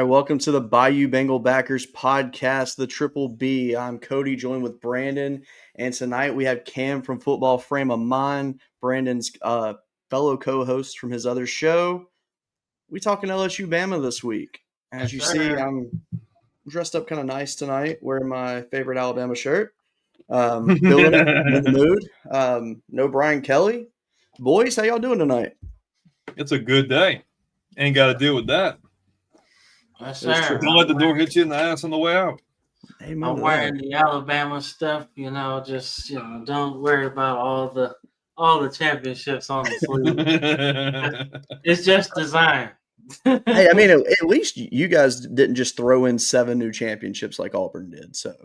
Welcome to the Bayou Bengal Backers podcast, the Triple B. I'm Cody, joined with Brandon, and tonight we have Cam from Football Frame of Mind, Brandon's fellow co-host from his other show. We talking LSU Bama this week. As you see, I'm dressed up kind of nice tonight, wearing my favorite Alabama shirt. Feeling it, in the mood. No Brian Kelly. Boys, how y'all doing tonight? It's a good day. Ain't got to deal with that. Yes, sir. Don't let the door hit you in the ass on the way out. I'm wearing the Alabama stuff, don't worry about all the championships on the sleeve. It's just design. Hey, I mean, at least you guys didn't just throw in 7 new championships like Auburn did. So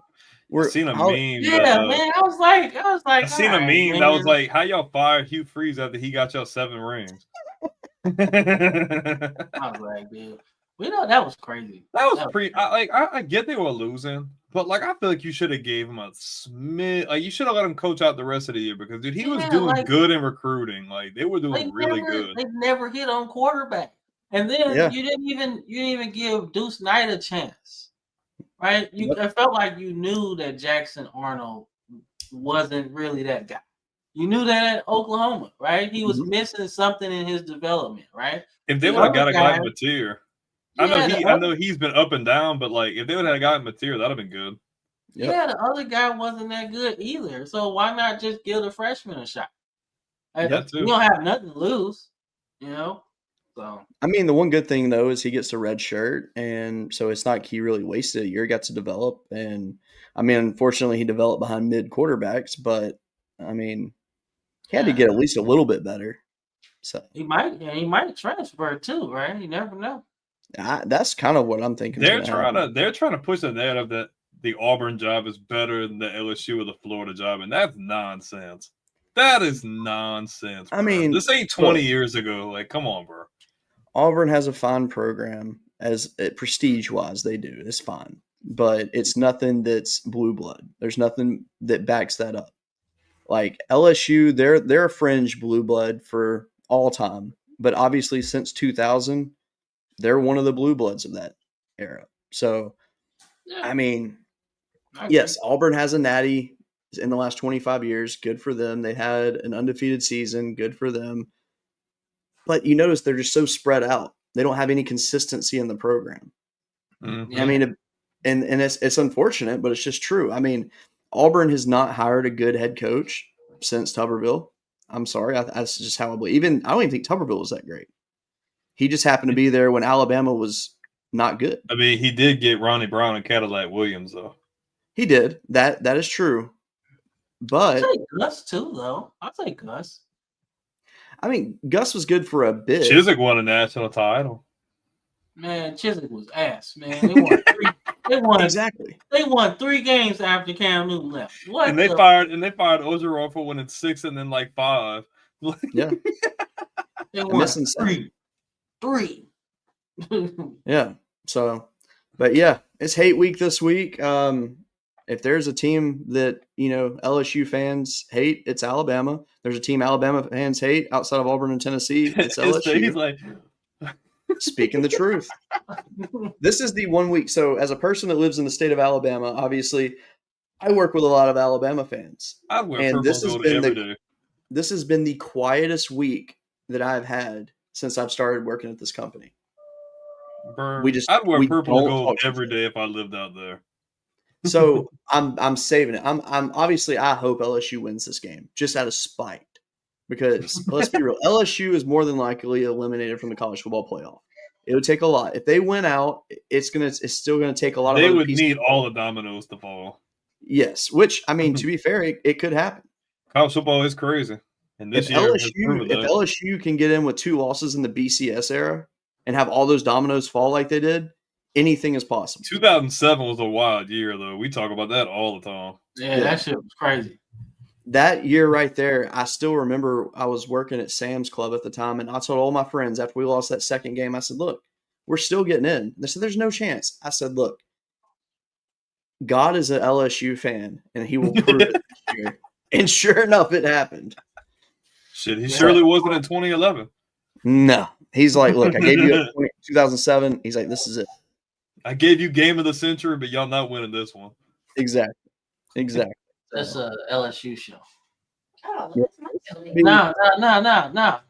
I seen a meme. Yeah, man. I was like, I seen a meme that was like, how y'all fire Hugh Freeze after he got y'all 7 rings? I was like, dude. We know that was crazy. That was pretty. I get they were losing, but I feel like you should have gave him a smidge. Like you should have let him coach out the rest of the year because dude, he was doing good in recruiting. Like they were doing really good. They never hit on quarterback, and then you didn't even give Deuce Knight a chance, right? It felt like you knew that Jackson Arnold wasn't really that guy. You knew that at Oklahoma, right? He was missing something in his development, right? If they would have got a guy in Mateer. I know he's been up and down, but if they would have gotten material, that'd have been good. Yep. Yeah, the other guy wasn't that good either. So why not just give the freshman a shot? You don't have nothing to lose, So I mean, the one good thing though is he gets a red shirt, and so it's not like he really wasted a year. He got to develop, and I mean, unfortunately, he developed behind mid quarterbacks, but I mean, he had to get at least a little bit better. So he might transfer too, right? You never know. That's kind of what I'm thinking. They're trying to push the narrative that the Auburn job is better than the LSU or the Florida job, and that's nonsense. That is nonsense. Bro. I mean, this ain't 20 years ago. Come on, bro. Auburn has a fine program. as prestige wise. They do. It's fine, but it's nothing that's blue blood. There's nothing that backs that up. Like LSU, they're a fringe blue blood for all time, but obviously since 2000, they're one of the blue bloods of that era. So, I mean, yes, Auburn has a natty in the last 25 years. Good for them. They had an undefeated season. Good for them. But you notice they're just so spread out. They don't have any consistency in the program. Mm-hmm. I mean, and it's unfortunate, but it's just true. I mean, Auburn has not hired a good head coach since Tuberville. I'm sorry. That's just how I believe. I don't even think Tuberville was that great. He just happened to be there when Alabama was not good. I mean, he did get Ronnie Brown and Cadillac Williams, though. He did. That is true. But I'll take Gus too, though. I'll take Gus. I mean, Gus was good for a bit. Chiswick won a national title. Man, Chiswick was ass, man. They won exactly. They won 3 games after Cam Newton left. What? And they fired Ogeron for winning 6 and then like 5. Yeah. They won 3. Yeah. So, but yeah, it's hate week this week. If there's a team that, LSU fans hate, it's Alabama. There's a team Alabama fans hate outside of Auburn and Tennessee. It's LSU. He's like, speaking the truth. This is the 1 week. So as a person that lives in the state of Alabama, obviously I work with a lot of Alabama fans. I wear purple gold every day. This has been the quietest week that I've had since I've started working at this company. I'd wear purple gold every day if I lived out there. So I'm saving it. I'm obviously I hope LSU wins this game just out of spite, because let's be real, LSU is more than likely eliminated from the college football playoff. It would take a lot. If they win out, it's still gonna take a lot of. They would need all the dominoes to fall. Yes, which I mean, to be fair, it could happen. College football is crazy, and this if LSU can get in with 2 losses in the BCS era and have all those dominoes fall like they did, anything is possible. 2007 was a wild year, though. We talk about that all the time. Yeah, that shit was crazy. That year right there, I still remember I was working at Sam's Club at the time, and I told all my friends after we lost that second game, I said, look, we're still getting in. They said, there's no chance. I said, look, God is an LSU fan, and he will prove it this year. And sure enough, it happened. Shit, he surely wasn't in 2011. No. He's like, look, I gave you 2007. He's like, this is it. I gave you game of the century, but y'all not winning this one. Exactly. That's a LSU show. Oh, Yeah. that's my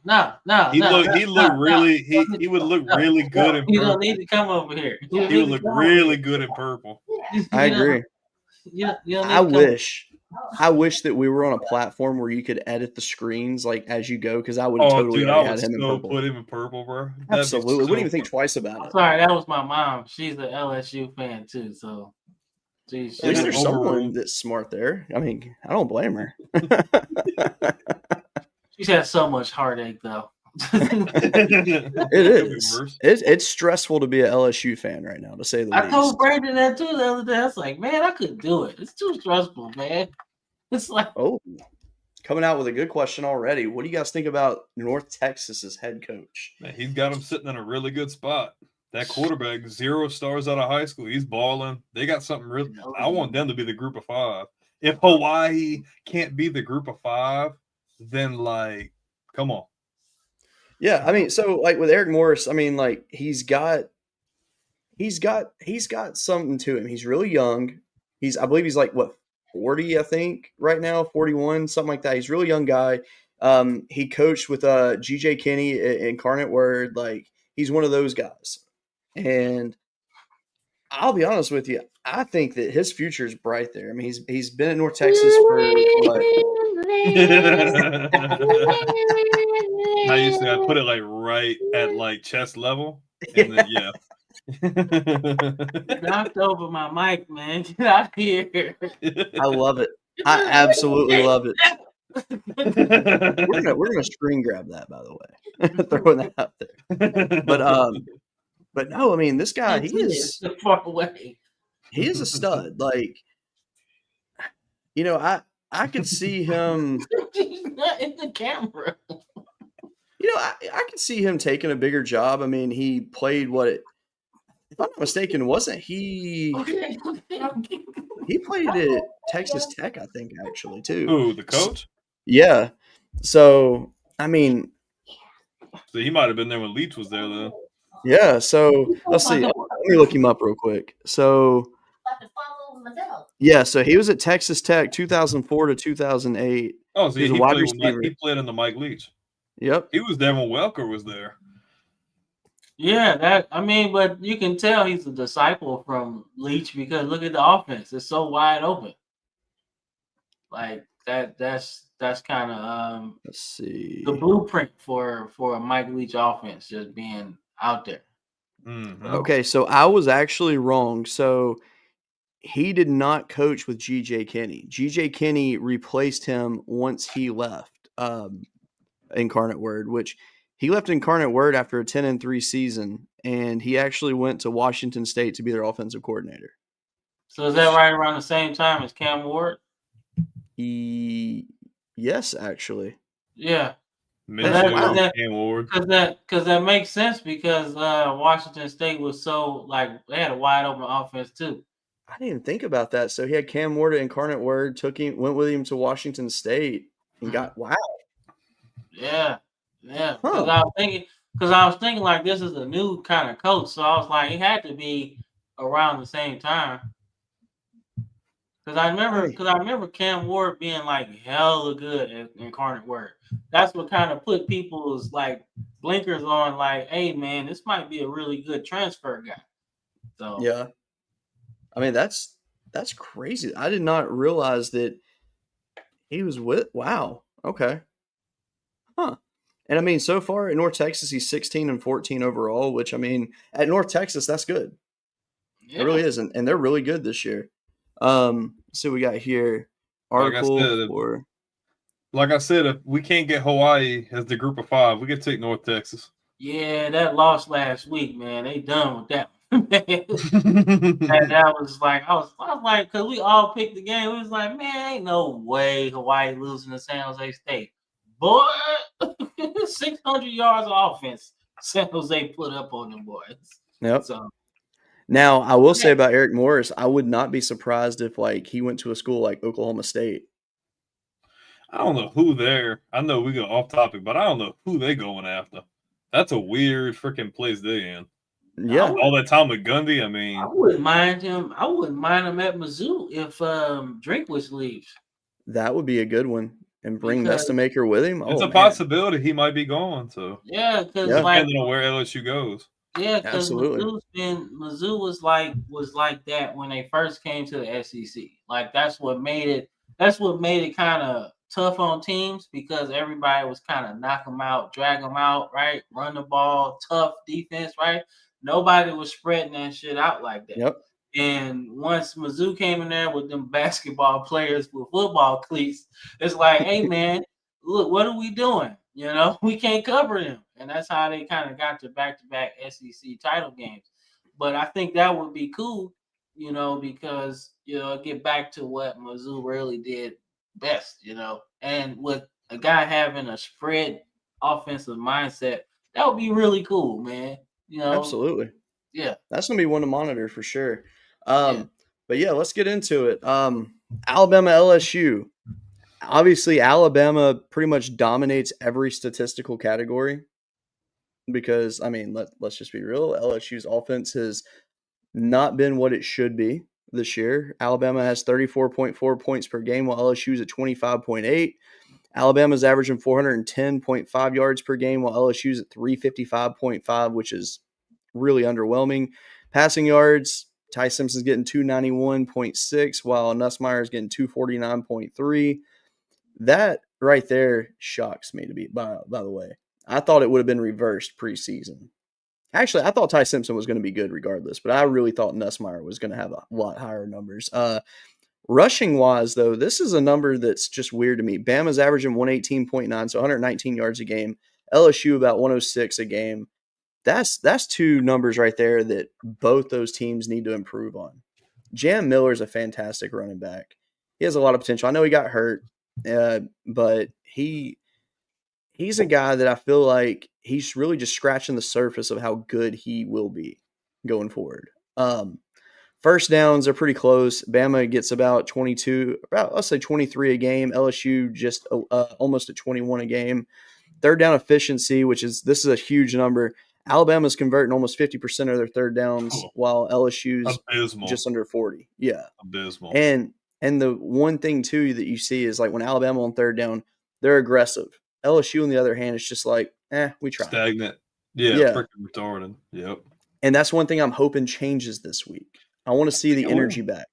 No. He would look really good in purple. You don't need to come over here. He would look really good in purple. I agree. I wish that we were on a platform where you could edit the screens like as you go, because I would totally had him in purple. Put him in purple, bro. Absolutely. Wouldn't even think twice about it. Sorry, that was my mom. She's an LSU fan too, so at least there's someone that's smart there. I mean, I don't blame her. She's had so much heartache though. It is. It's stressful to be an LSU fan right now, to say the least. I told Brandon that too the other day. I was like, man, I couldn't do it. It's too stressful, man. It's like, coming out with a good question already. What do you guys think about North Texas's head coach? Man, he's got him sitting in a really good spot. That quarterback, 0 stars out of high school. He's balling. They got something real. I want them to be the group of 5. If Hawaii can't be the group of 5, then come on. Yeah, I mean, so with Eric Morris, I mean, he's got something to him. He's really young. I believe he's 40, I think, right now, 41, something like that. He's a really young guy. He coached with GJ Kinney, Incarnate Word. He's one of those guys. And I'll be honest with you, I think that his future is bright there. I mean, he's been at North Texas for what? I used to put it right at chest level, and then knocked over my mic, man. Get out of here. I love it. I absolutely love it. We're gonna screen grab that, by the way. Throwing that out there. But no, I mean, this guy, he is far away. He is a stud. I could see him. He's not in the camera. I could see him taking a bigger job. I mean, he played if I'm not mistaken, wasn't he? Okay. He played at Texas Tech, I think, actually, too. Who, the coach? Yeah. So, I mean, So he might have been there when Leach was there, then. yeah. So let's see. Let me look him up real quick. So, yeah. So he was at Texas Tech 2004 to 2008. Oh, so He was a he wide played with receiver. he played under Mike Leach. Yep. He was there when Welker was there. Yeah, but you can tell he's a disciple from Leach because look at the offense; it's so wide open. Like that's kind of Let's see. the blueprint for a Mike Leach offense just being out there. Mm-hmm. Okay, so I was actually wrong. So he did not coach with G.J. Kinney. G.J. Kinney replaced him once he left Incarnate Word, which he left Incarnate Word after a 10-3 season, and he actually went to Washington State to be their offensive coordinator. So is that right around the same time as Cam Ward? Yes, actually. Yeah. Michigan, Cam Ward. Because that makes sense because Washington State was so they had a wide open offense too. I didn't even think about that. So he had Cam Ward at Incarnate Word, went with him to Washington State, and got wow. Yeah. Because Huh. I was thinking like this is a new kind of coach, so I was like it had to be around the same time. Because I remember Cam Ward being like hella good at Incarnate Word. That's what kind of put people's blinkers on. Like, hey man, this might be a really good transfer guy. So yeah, I mean that's crazy. I did not realize that he was with. Wow. Okay. Huh. And I mean, so far at North Texas, he's 16-14 overall, which I mean, at North Texas, that's good. yeah. It really is, and they're really good this year. So we got here article like I said, if we can't get Hawaii as the group of 5, we could take North Texas. Yeah, that loss last week, man. They done with that. that was like I was like, because we all picked the game. We was like, man, ain't no way Hawaii losing to San Jose State. Boy, 600 yards of offense San Jose put up on them boys. Yep. So now I will say about Eric Morris, I would not be surprised if he went to a school like Oklahoma State. I don't know who they're. I know we go off topic, but I don't know who they going after. That's a weird freaking place they're in. Yeah, all that time with Gundy. I mean, I wouldn't mind him. I wouldn't mind him at Mizzou if Drinkwitz leaves. That would be a good one, and bring Mestamaker with him. It's a possibility he might be going to. Yeah, because depending on where LSU goes. Yeah, because Mizzou was like that when they first came to the SEC. Like that's what made it kind of tough on teams because everybody was kind of knock them out, drag them out, right? Run the ball, tough defense, right? Nobody was spreading that shit out like that. Yep. And once Mizzou came in there with them basketball players with football cleats, it's like, hey man, look, what are we doing? You know, we can't cover them. And that's how they kind of got to back-to-back SEC title games. But I think that would be cool, because, get back to what Mizzou really did best, and with a guy having a spread offensive mindset, that would be really cool, man. Absolutely. Yeah. That's going to be one to monitor for sure. But yeah, let's get into it. Alabama, LSU. Obviously, Alabama pretty much dominates every statistical category because, I mean, let's just be real. LSU's offense has not been what it should be this year. Alabama has 34.4 points per game, while LSU's at 25.8. Alabama's averaging 410.5 yards per game, while LSU's at 355.5, which is really underwhelming. Passing yards, Ty Simpson's getting 291.6, while Nussmeier's getting 249.3. That right there shocks me, by the way. I thought it would have been reversed preseason. Actually, I thought Ty Simpson was going to be good regardless, but I really thought Nussmeier was going to have a lot higher numbers. Rushing-wise, though, this is a number that's just weird to me. Bama's averaging 118.9, so 119 yards a game. LSU about 106 a game. That's two numbers right there that both those teams need to improve on. Jam Miller's a fantastic running back. He has a lot of potential. I know he got hurt, but he's a guy that I feel like he's really just scratching the surface of how good he will be. going forward. First downs are pretty close. Bama gets about 22, let's say 23 a game. LSU just almost at 21 a game. Third down efficiency, this is a huge number. Alabama's converting almost 50% of their third downs, while LSU's abysmal. Just under 40. Yeah, abysmal. And the one thing too that you see is like when Alabama on third down, they're aggressive. LSU on the other hand is just like, we try. Stagnant. Yeah. Freaking retarded. Yep. And that's one thing I'm hoping changes this week. I want to see the energy back.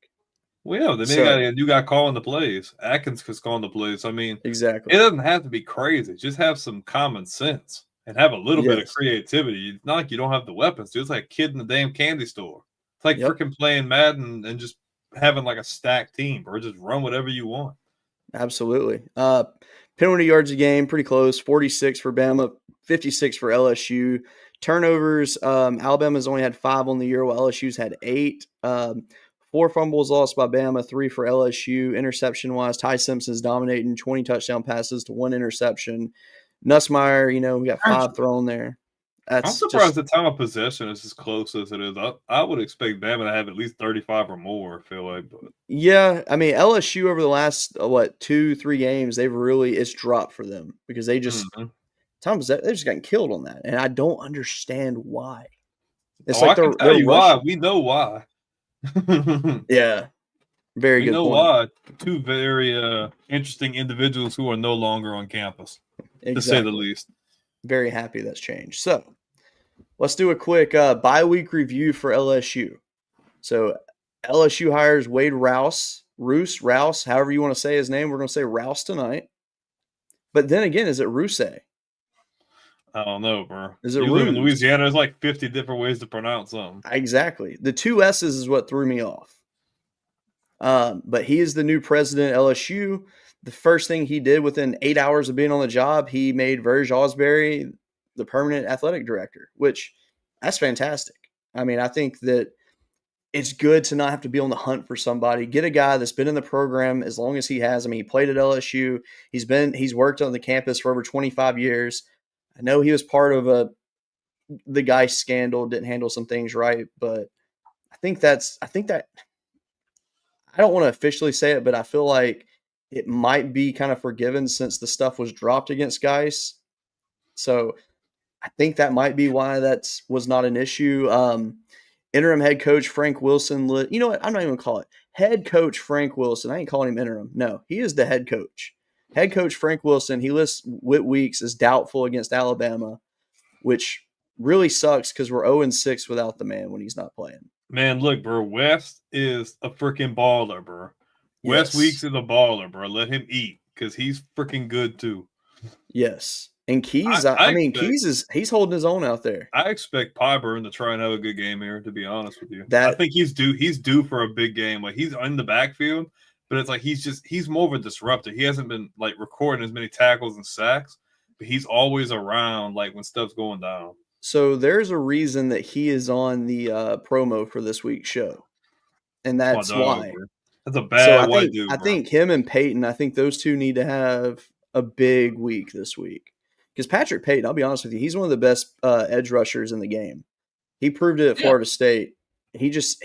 Well, yeah, they got a new guy calling the plays. Atkins is calling the plays. I mean, exactly. It doesn't have to be crazy. Just have some common sense and have a little bit of creativity. It's not like you don't have the weapons. Dude. It's like a kid in the damn candy store. It's like freaking playing Madden and just having like a stacked team, or just run whatever you want. Absolutely. Penalty yards a game, pretty close. 46 for Bama, 56 for LSU. Turnovers, Alabama's only had 5 on the year, while LSU's had 8. 4 fumbles lost by Bama, 3 for LSU. Interception-wise, Ty Simpson's dominating, 20 touchdown passes to 1 interception. Nussmeier, we got 5 thrown there. I'm surprised the time of possession is as close as it is. I would expect Bama to have at least 35 or more, I feel like. But. Yeah, I mean, LSU over the last, 2-3 games, it's dropped for them because they just they've just gotten killed on that, and I don't understand why. It's I can tell you why. We know why. Yeah, very good. We know why. 2 very interesting individuals who are no longer on campus, to say the least. Very happy that's changed. So let's do a quick bye week review for LSU. So LSU hires Wade Rouse, however you want to say his name. We're going to say Rouse tonight. But then again, is it Rouse? I don't know, bro. Is it you live in Louisiana? There's like 50 different ways to pronounce something. Exactly. The 2 S's is what threw me off. But he is the new president at LSU. The first thing he did within 8 hours of being on the job, he made Verge Ausberry the permanent athletic director, which that's fantastic. I mean, I think that it's good to not have to be on the hunt for somebody. Get a guy that's been in the program as long as he has. I mean, he played at LSU. He's worked on the campus for over 25 years. I know he was part of the Geist scandal, didn't handle some things right, but I think that I don't want to officially say it, but I feel like it might be kind of forgiven since the stuff was dropped against Geist. So I think that might be why that was not an issue. Interim head coach Frank Wilson. You know what? I'm not even going to call it head coach Frank Wilson. I ain't calling him interim. No, he is the head coach. Head coach Frank Wilson. He lists Whit Weeks as doubtful against Alabama, which really sucks because we're 0-6 without the man when he's not playing. Man, look, bro. West is a freaking baller, bro. West Weeks is a baller, bro. Let him eat because he's freaking good too. Yes. And Keys, he's holding his own out there. I expect Pyburn to try and have a good game here, to be honest with you. I think he's due for a big game. Like, he's in the backfield, but it's like he's more of a disruptor. He hasn't been like recording as many tackles and sacks, but he's always around like when stuff's going down. So there's a reason that he is on the promo for this week's show. And that's why. Bro. That's a bad white dude. I think him and Peyton, I think those two need to have a big week this week. Because Patrick Peyton, I'll be honest with you, he's one of the best edge rushers in the game. He proved it at Florida State. He just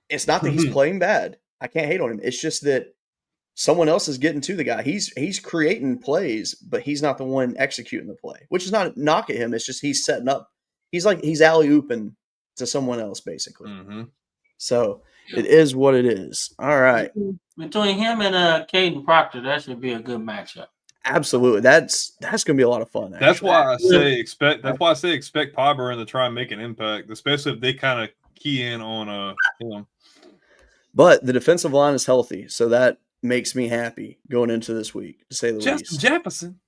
it's not that he's playing bad. I can't hate on him. It's just that someone else is getting to the guy. He's creating plays, but he's not the one executing the play, which is not a knock at him. It's just he's setting up. He's alley-ooping to someone else, basically. Mm-hmm. So it is what it is. All right. Between him and Caden Proctor, that should be a good matchup. Absolutely. That's going to be a lot of fun. Actually. That's why I say expect Pyburn to try and make an impact, especially if they kind of key in on him. But the defensive line is healthy, so that makes me happy going into this week, to say the least. Jefferson.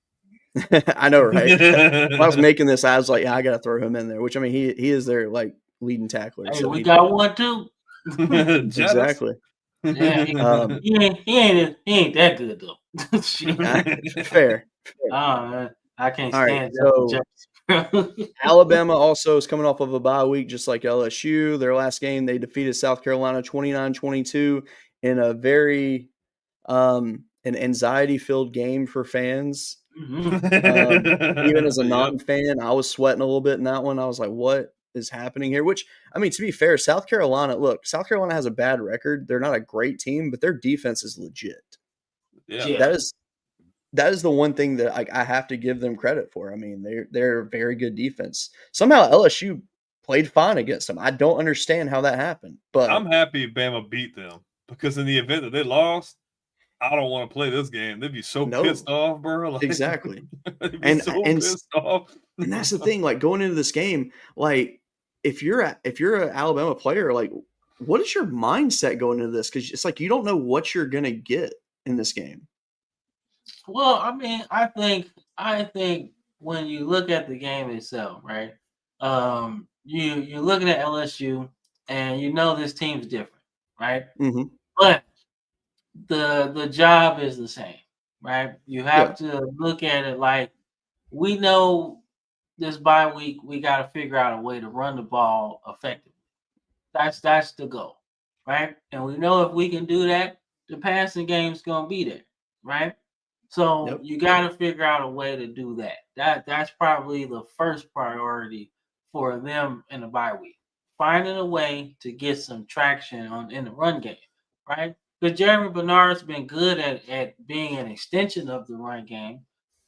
I know, right? When I was making this, I was like, yeah, I got to throw him in there, which, I mean, he is their, like, leading tackler. Hey, so we got one, too. Exactly. Yeah, he ain't that good, though. Fair. I can't stand so Alabama also is coming off of a bye week, just like LSU. Their last game, they defeated South Carolina 29-22 in a very an anxiety-filled game for fans. Even as a non-fan, I was sweating a little bit in that one. I was like, what is happening here. Which, I mean, to be fair, South Carolina has a bad record. They're not a great team, but their defense is legit. Yeah. That is the one thing that I have to give them credit for. I mean, they're a very good defense. Somehow LSU played fine against them. I don't understand how that happened, but I'm happy Bama beat them because in the event that they lost, I don't want to play this game. They'd be so pissed off, bro. Like, exactly. They'd be so pissed off. And that's the thing. Like going into this game, like if you're an Alabama player, like what is your mindset going into this? Because it's like you don't know what you're gonna get in this game. Well, I mean, I think when you look at the game itself, right? You're looking at LSU, and you know this team's different, right? Mm-hmm. But the job is the same, right? You have to look at it like we know this bye week. We got to figure out a way to run the ball effectively. That's the goal, right? And we know if we can do that, the passing game's gonna be there, right? So you got to figure out a way to do that. That's probably the first priority for them in the bye week. Finding a way to get some traction in the run game, right? Because Jeremy Bernard's been good at being an extension of the run game,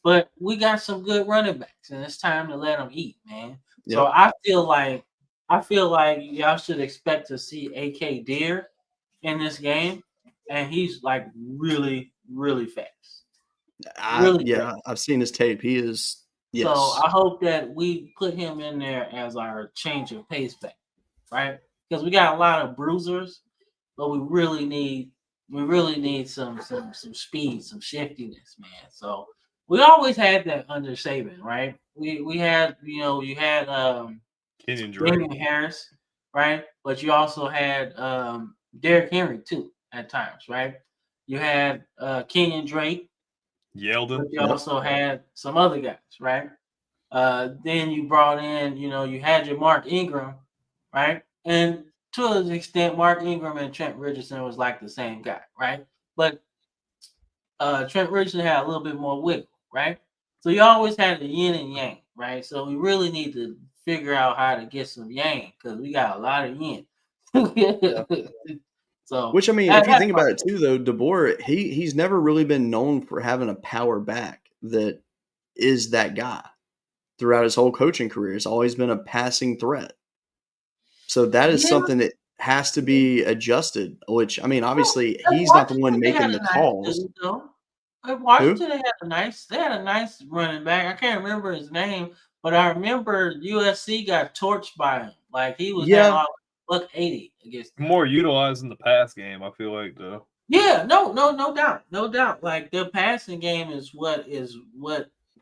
but we got some good running backs, and it's time to let them eat, man. Yep. So I feel like y'all should expect to see A.K. Deer in this game, and he's like really, really fast. I've seen his tape. He is. Yes. So I hope that we put him in there as our change of pace back, right? Because we got a lot of bruisers, but we really need some speed, some shiftiness, man. So we always had that under Saban, right? We had you had Kenyon Harris, right? But you also had Derrick Henry too at times, right? You had Kenyon Drake. Yeldon. But you also had some other guys, right? Then you brought in, you had your Mark Ingram, right? And to an extent, Mark Ingram and Trent Richardson was like the same guy, right? But Trent Richardson had a little bit more wiggle, right? So you always had the yin and yang, right? So we really need to figure out how to get some yang because we got a lot of yin. So, which I mean, if you think about it too, though, DeBoer, he's never really been known for having a power back that is that guy throughout his whole coaching career. It's always been a passing threat. So that is something that has to be adjusted. Which I mean, obviously, he's not the one making the calls. Washington had a nice running back. I can't remember his name, but I remember USC got torched by him. Like he was at buck 80 against them. More utilized in the pass game, I feel like though. Yeah, no doubt. Like their passing game is what is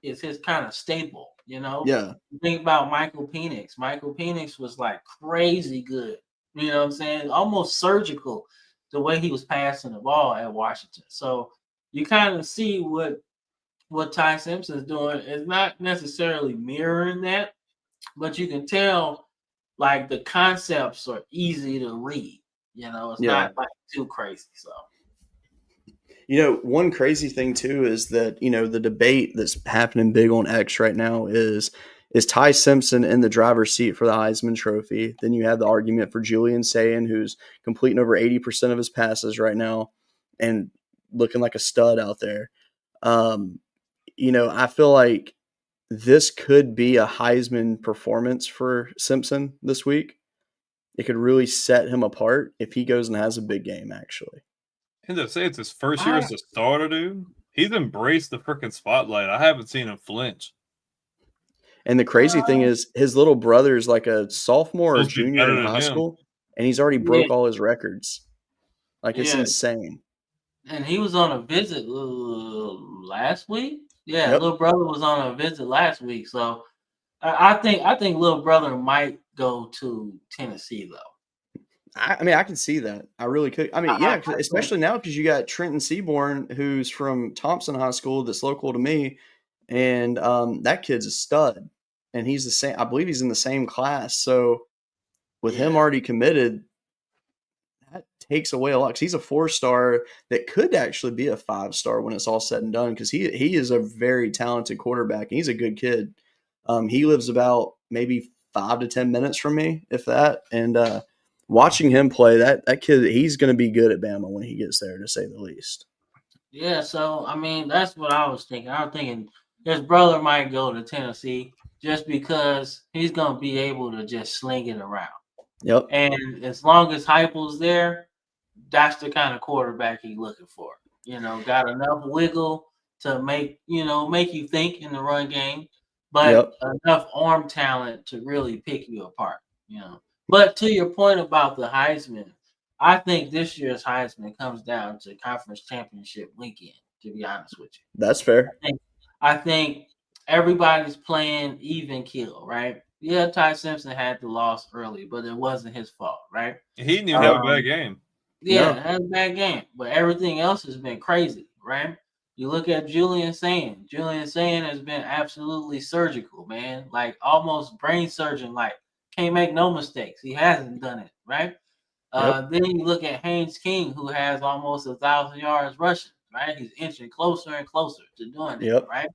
his kind of staple, Yeah. You think about Michael Penix. Michael Penix was like crazy good. You know what I'm saying? Almost surgical the way he was passing the ball at Washington. So you kind of see what Ty Simpson's doing is not necessarily mirroring that, but you can tell like the concepts are easy to read. It's not like too crazy. So, one crazy thing too is that the debate that's happening big on X right now is Ty Simpson in the driver's seat for the Heisman Trophy. Then you have the argument for Julian Sayin, who's completing over 80% of his passes right now and looking like a stud out there. I feel like this could be a Heisman performance for Simpson this week. It could really set him apart if he goes and has a big game, actually. And to say it's his first year as a starter, dude, he's embraced the freaking spotlight. I haven't seen him flinch. And the crazy thing is his little brother's like a sophomore or junior in high school, and he's already broke all his records. Like, it's insane. And he was on a visit last week. Yeah, little brother was on a visit last week. So I think little brother might go to Tennessee though. I mean, I can see that. I really could. I mean, especially now because you got Trenton Seaborn, who's from Thompson High School, that's local to me, and that kid's a stud, and he's the same. I believe he's in the same class. So with him already committed, that takes away a lot. Because he's a 4-star that could actually be a 5-star when it's all said and done. Because he is a very talented quarterback, and he's a good kid. He lives about maybe 5 to 10 minutes from me, if that. And watching him play, that kid, he's going to be good at Bama when he gets there, to say the least. Yeah, so I mean that's what I was thinking. I was thinking his brother might go to Tennessee just because he's gonna be able to just sling it around. Yep. And as long as Heupel's there, that's the kind of quarterback he's looking for. Got enough wiggle to make you think in the run game, but enough arm talent to really pick you apart. But to your point about the Heisman, I think this year's Heisman comes down to conference championship weekend, to be honest with you. That's fair. I think everybody's playing even kill, right? Yeah, Ty Simpson had the loss early, but it wasn't his fault, right? He didn't even have a bad game. Yeah, it had a bad game, but everything else has been crazy, right? You look at Julian Sand. Julian Sand has been absolutely surgical, man. Like almost brain surgeon, like can't make no mistakes. He hasn't done it, right? Then you look at Haynes King, who has almost 1,000 yards rushing, right? He's inching closer and closer to doing it, right?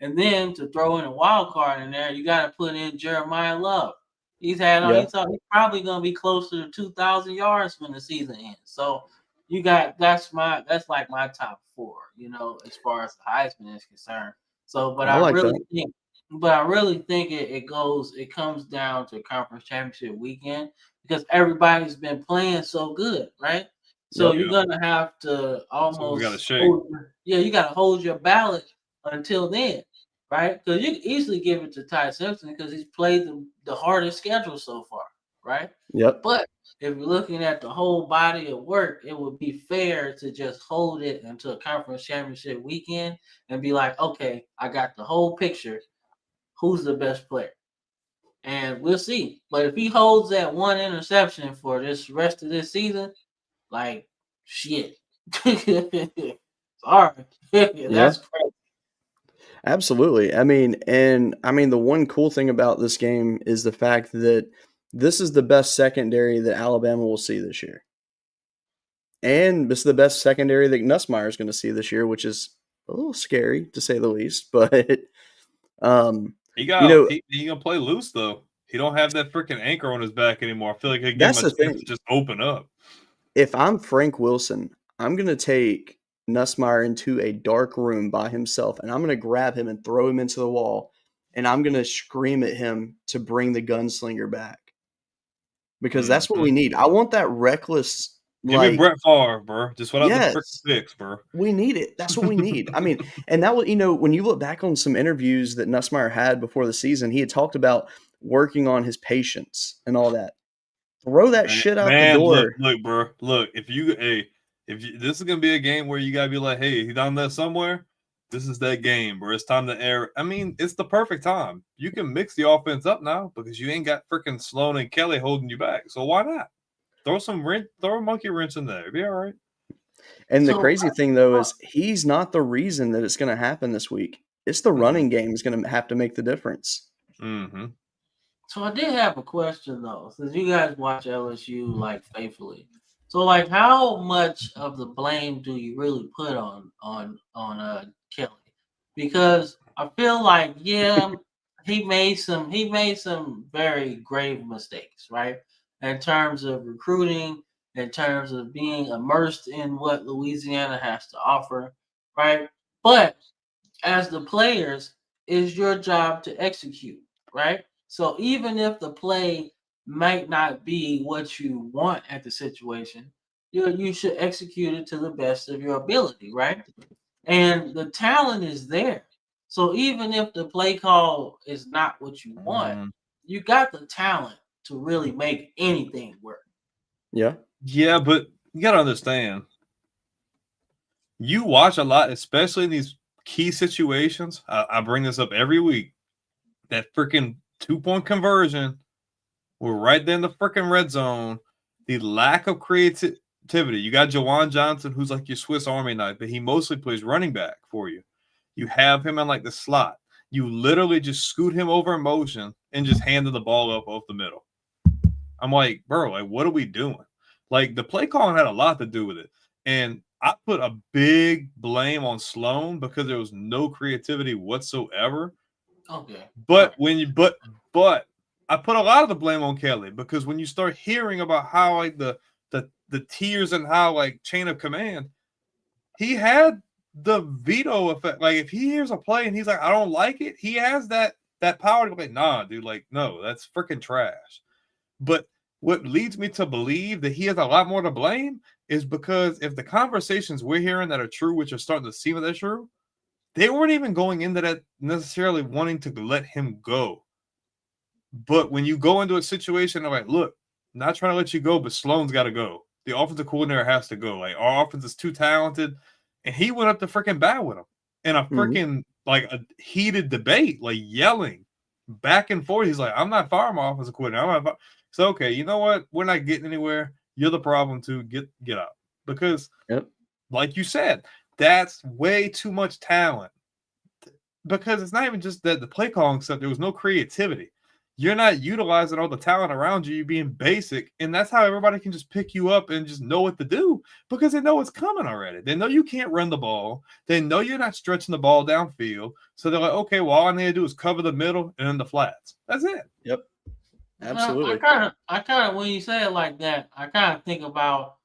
And then to throw in a wild card in there, you got to put in Jeremiah Love. He's probably going to be closer to 2,000 yards when the season ends. So you got that's like my top 4, as far as the Heisman is concerned. So, but I really think it comes down to conference championship weekend because everybody's been playing so good, right? So you're gonna have to almost you got to hold your ballot until then, right? Because you can easily give it to Ty Simpson because he's played the hardest schedule so far, right? Yep. But if you're looking at the whole body of work, it would be fair to just hold it until conference championship weekend and be like, okay, I got the whole picture. Who's the best player? And we'll see. But if he holds that one interception for this rest of this season, like shit. Sorry. That's crazy. Absolutely. I mean, the one cool thing about this game is the fact that this is the best secondary that Alabama will see this year. And this is the best secondary that Nussmeier is going to see this year, which is a little scary to say the least. But he gonna play loose though. He don't have that freaking anchor on his back anymore. I feel like he give him a chance to just open up. If I'm Frank Wilson, I'm going to take Nussmeier into a dark room by himself, and I'm going to grab him and throw him into the wall, and I'm going to scream at him to bring the gunslinger back. Because that's what we need. I want that reckless. Give me Brett Favre, bro. Just without the freaking picks, bro. We need it. That's what we need. I mean, and that was, when you look back on some interviews that Nussmeier had before the season, he had talked about working on his patience and all that. Throw that shit out the door. Look, bro. Look, if this is gonna be a game where you gotta be like, hey, he done that somewhere. This is that game, bro. It's time to air. I mean, it's the perfect time. You can mix the offense up now because you ain't got freaking Sloan and Kelly holding you back. So why not? Throw a monkey wrench in there. It'll be all right. And the crazy thing though is he's not the reason that it's going to happen this week. It's the running game is going to have to make the difference. Mm-hmm. So I did have a question though, since you guys watch LSU like faithfully. So like, how much of the blame do you really put on Kelly? Because I feel like he made some very grave mistakes, right? In terms of recruiting, in terms of being immersed in what Louisiana has to offer, right? But as the players, it's your job to execute, right? So even if the play might not be what you want at the situation, you should execute it to the best of your ability, right? And the talent is there. So even if the play call is not what you want, you got the talent to really make anything work. Yeah. Yeah, but you got to understand. You watch a lot, especially in these key situations. I bring this up every week. That freaking 2-point conversion. We're right there in the freaking red zone. The lack of creativity. You got Jawan Johnson, who's like your Swiss Army knife, but he mostly plays running back for you. You have him in like the slot. You literally just scoot him over in motion and just handed the ball up off the middle. I'm like, bro, like, what are we doing? Like, the play calling had a lot to do with it. And I put a big blame on Sloan because there was no creativity whatsoever. Okay. But I put a lot of the blame on Kelly because when you start hearing about how like the tiers and how like chain of command, he had the veto effect. Like if he hears a play and he's like, I don't like it, he has that power to be like, nah, dude, like, no, that's freaking trash. But what leads me to believe that he has a lot more to blame is because if the conversations we're hearing that are true, which are starting to seem that they're true, they weren't even going into that necessarily wanting to let him go. But when you go into a situation of like, look, I'm not trying to let you go, but Sloan's got to go. The offensive coordinator has to go. Like our offense is too talented, and he went up to freaking bat with him in a freaking like a heated debate, like yelling back and forth. He's like, "I'm not firing my offensive coordinator. So okay, you know what? We're not getting anywhere. You're the problem too. Get out." Because, like you said, that's way too much talent. Because it's not even just that the play calling stuff. There was no creativity. You're not utilizing all the talent around you. You're being basic. And that's how everybody can just pick you up and just know what to do because they know it's coming already. They know you can't run the ball. They know you're not stretching the ball downfield. So they're like, okay, well, all I need to do is cover the middle and then the flats. That's it. Yep. Absolutely. I kind of, when you say it like that, I kind of think about,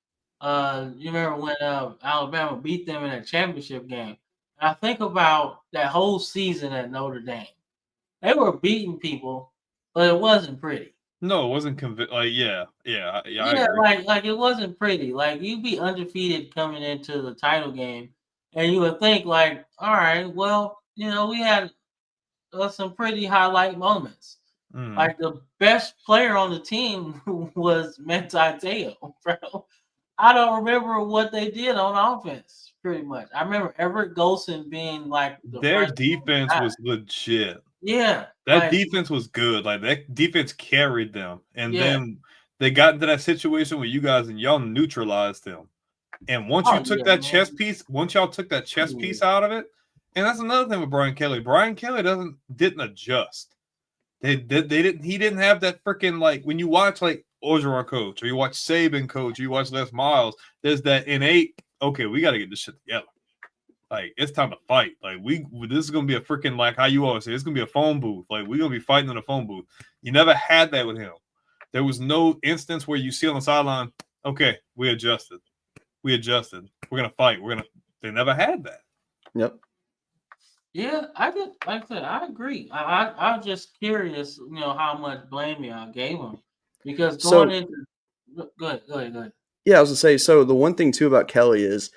you remember when Alabama beat them in that championship game? I think about that whole season at Notre Dame. They were beating people, but it wasn't pretty. No, it wasn't like yeah. I agree. Like it wasn't pretty. Like you'd be undefeated coming into the title game, and you would think like, all right, well, you know, we had some pretty highlight moments. Like the best player on the team was Mentai Teo, bro. I don't remember what they did on offense. Pretty much, I remember Everett Golson being like their defense was legit. Yeah, that defense was good. Like that defense carried them, and then they got into that situation where you guys and y'all neutralized them. And once you took that chess piece, once y'all took that chess piece out of it, and that's another thing with Brian Kelly. Brian Kelly didn't adjust. They didn't. He didn't have that freaking like when you watch like Orgeron coach or you watch Saban coach or you watch Les Miles. There's that innate. Okay, we got to get this shit together. Like it's time to fight. Like this is gonna be a freaking like how you always say it's gonna be a phone booth. Like we're gonna be fighting in a phone booth. You never had that with him. There was no instance where you see on the sideline. Okay, we adjusted. We're gonna fight. They never had that. Yep. Yeah, like I said, I agree. I'm just curious, you know, how much blame y'all gave him because go ahead. Yeah, I was gonna say. So the one thing too about Kelly is,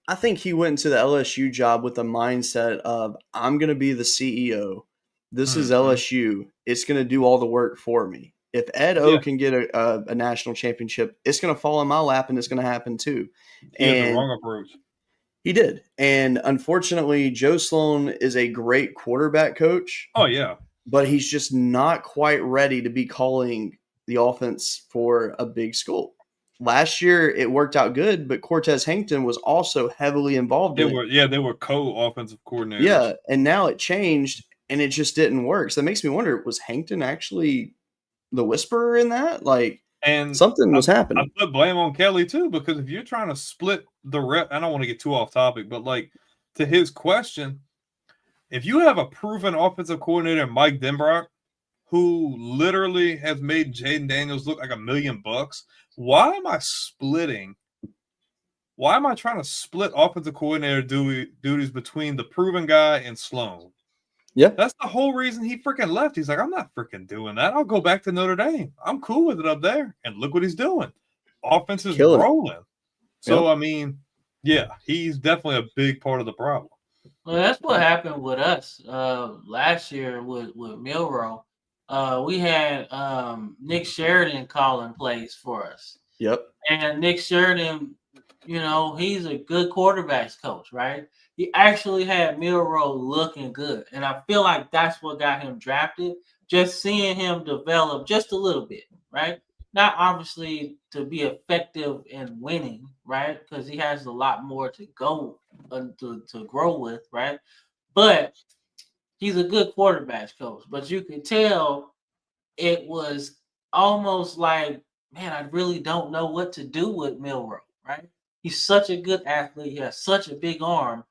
I think he went into the LSU job with the mindset of I'm gonna be the CEO. This is LSU. It's gonna do all the work for me. If Ed O can get a national championship, it's gonna fall in my lap, and it's gonna happen too. He had the wrong approach. He did. And unfortunately, Joe Sloan is a great quarterback coach. Oh, yeah. But he's just not quite ready to be calling the offense for a big school. Last year, it worked out good, but Cortez Hankton was also heavily involved in it. They were co-offensive coordinators. Yeah, and now it changed, and it just didn't work. So that makes me wonder, was Hankton actually the whisperer in that? And something was happening. I put blame on Kelly too, because if you're trying to split the rep, I don't want to get too off topic, but like to his question, if you have a proven offensive coordinator, Mike Denbrock, who literally has made Jaden Daniels look like $1 million, why am I splitting? Why am I trying to split offensive coordinator duties between the proven guy and Sloan? Yeah. That's the whole reason he freaking left. He's like, I'm not freaking doing that. I'll go back to Notre Dame. I'm cool with it up there. And look what he's doing. Offense is rolling. So, I mean, yeah, he's definitely a big part of the problem. Well, that's what happened with us last year with Milroe. We had Nick Sheridan calling plays for us. Yep. And Nick Sheridan, you know, he's a good quarterbacks coach, right? He actually had Milroe looking good. And I feel like that's what got him drafted. Just seeing him develop just a little bit, right? Not obviously to be effective in winning, right? Because he has a lot more to go to grow with, right? But he's a good quarterbacks coach. But you could tell it was almost like, man, I really don't know what to do with Milroe, right? He's such a good athlete. He has such a big arm,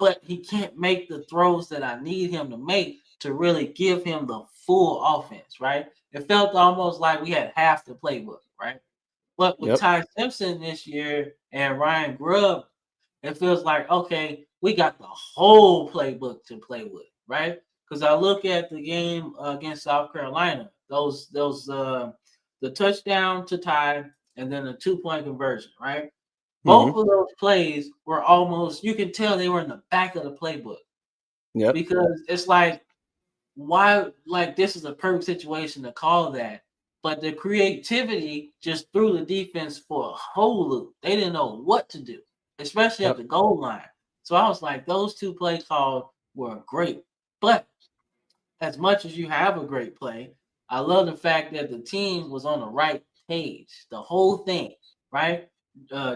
but he can't make the throws that I need him to make to really give him the full offense, right? it felt almost like we had half the playbook, right? But with Ty Simpson this year and Ryan Grubb, it feels like, okay, we got the whole playbook to play with, right? Because I look at the game against South Carolina, the touchdown to Ty and then the 2-point conversion, right? Both of those plays were almost, you can tell they were in the back of the playbook. Yep. Because it's like, why, like, this is a perfect situation to call that. But the creativity just threw the defense for a whole loop. They didn't know what to do, especially at the goal line. So I was like, those 2 play calls were great. But as much as you have a great play, I love the fact that the team was on the right page, the whole thing, right?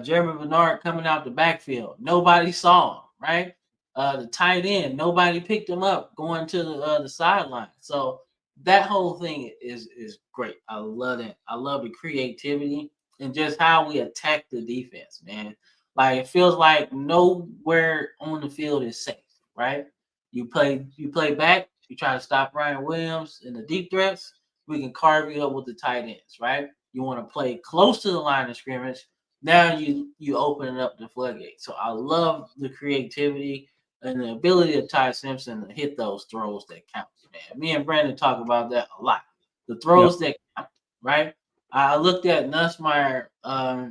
Jeremy Bernard coming out the backfield, nobody saw him, right? The tight end, nobody picked him up going to the sideline. So that whole thing is great. I love it. I love the creativity and just how we attack the defense, man. Like it feels like nowhere on the field is safe, right? You play back. You try to stop Ryan Williams in the deep threats. We can carve you up with the tight ends, right? You want to play close to the line of scrimmage. Now you open up the floodgate. So I love the creativity and the ability of Ty Simpson to hit those throws that count, man. Me and Brandon talk about that a lot. The throws that count, right? I looked at Nussmeier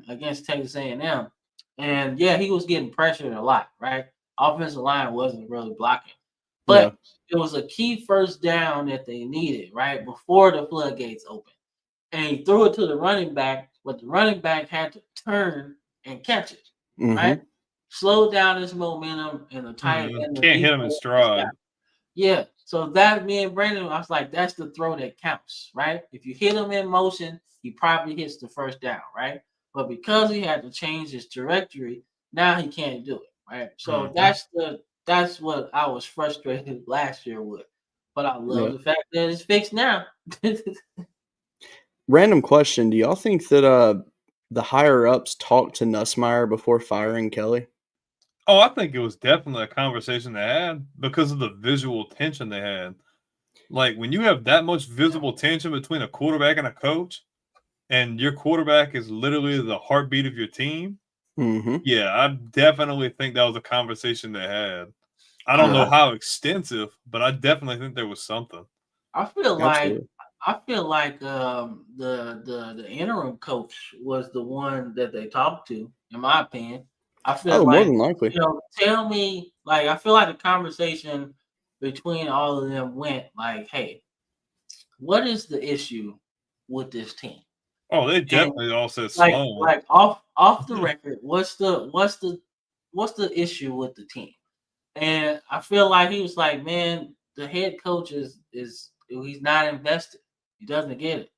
against Texas A&M, and yeah, he was getting pressured a lot, right? Offensive line wasn't really blocking. But it was a key first down that they needed, right? Before the floodgates opened. And he threw it to the running back, but the running back had to turn and catch it, right? Slow down his momentum and the tight end. Can't hit him in stride. Yeah. So that, me and Brandon, I was like, that's the throw that counts, right? If you hit him in motion, he probably hits the first down, right? But because he had to change his trajectory, now he can't do it, right? So that's what I was frustrated last year with. But I love the fact that it's fixed now. Random question. Do y'all think that the higher ups talked to Nussmeier before firing Kelly? Oh, I think it was definitely a conversation they had because of the visual tension they had. Like when you have that much visible tension between a quarterback and a coach, and your quarterback is literally the heartbeat of your team. Yeah, I definitely think that was a conversation they had. I don't know how extensive, but I definitely think there was something. I feel like the interim coach was the one that they talked to, in my opinion. I feel like, more than likely. Tell me, like, I feel like the conversation between all of them went like, hey, what is the issue with this team? Oh, they definitely all said Sloan. Like off the record, what's the issue with the team? And I feel like he was like, man, the head coach is he's not invested. He doesn't get it.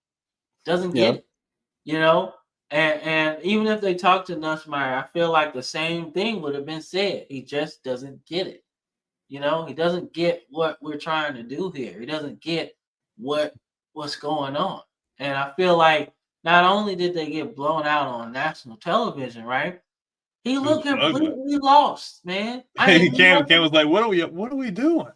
Doesn't get it. And even if they talk to Nussmeier, I feel like the same thing would have been said. He just doesn't get it. He doesn't get what we're trying to do here. He doesn't get what's going on. And I feel like not only did they get blown out on national television, right? He looked completely lost, man. Cam was like, "What are we doing?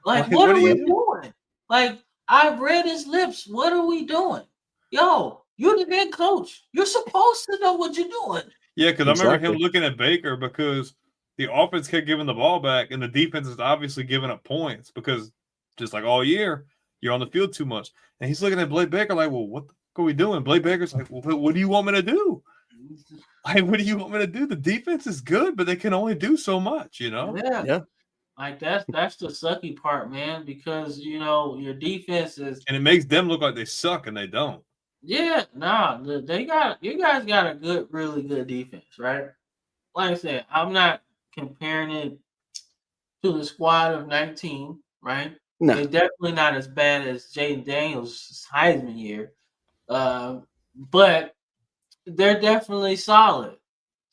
Like, what are we doing? Like, I read his lips. What are we doing? Yo, you're the head coach. You're supposed to know what you're doing." Yeah, because I remember him looking at Baker because the offense kept giving the ball back, and the defense is obviously giving up points because just like all year, you're on the field too much. And he's looking at Blake Baker like, "Well, what the fuck are we doing?" Blake Baker's like, "Well, what do you want me to do? Like, what do you want me to do? The defense is good, but they can only do so much, Yeah. Like that's the sucky part, man, because your defense is, and it makes them look like they suck, and they don't. Yeah, nah, you guys got a really good defense, right? Like I said, I'm not comparing it to the squad of 19, right? No. They're definitely not as bad as Jaden Daniels' Heisman year, but they're definitely solid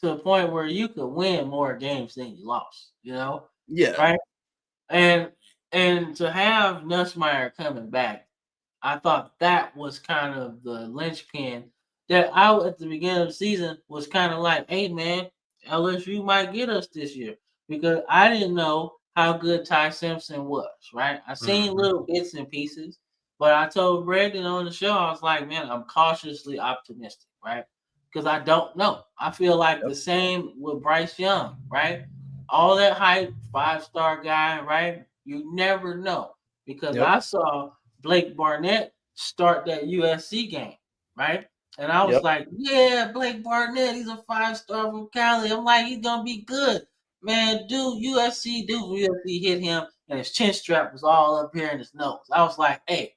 to the point where you could win more games than you lost. Yeah. Right. And to have Nussmeier coming back, I thought that was kind of the linchpin that at the beginning of the season was kind of like, hey man, LSU might get us this year, because I didn't know how good Ty Simpson was, right? I seen little bits and pieces, But I told Brandon on the show, I was like, man, I'm cautiously optimistic, right? Because I don't know. I feel like the same with Bryce Young, right? All that hype, 5-star guy, right? You never know. Because I saw Blake Barnett start that USC game, right? And I was like, yeah, Blake Barnett, he's a 5-star from Cali. I'm like, he's going to be good. Man, dude, USC hit him, and his chin strap was all up here in his nose. I was like, hey,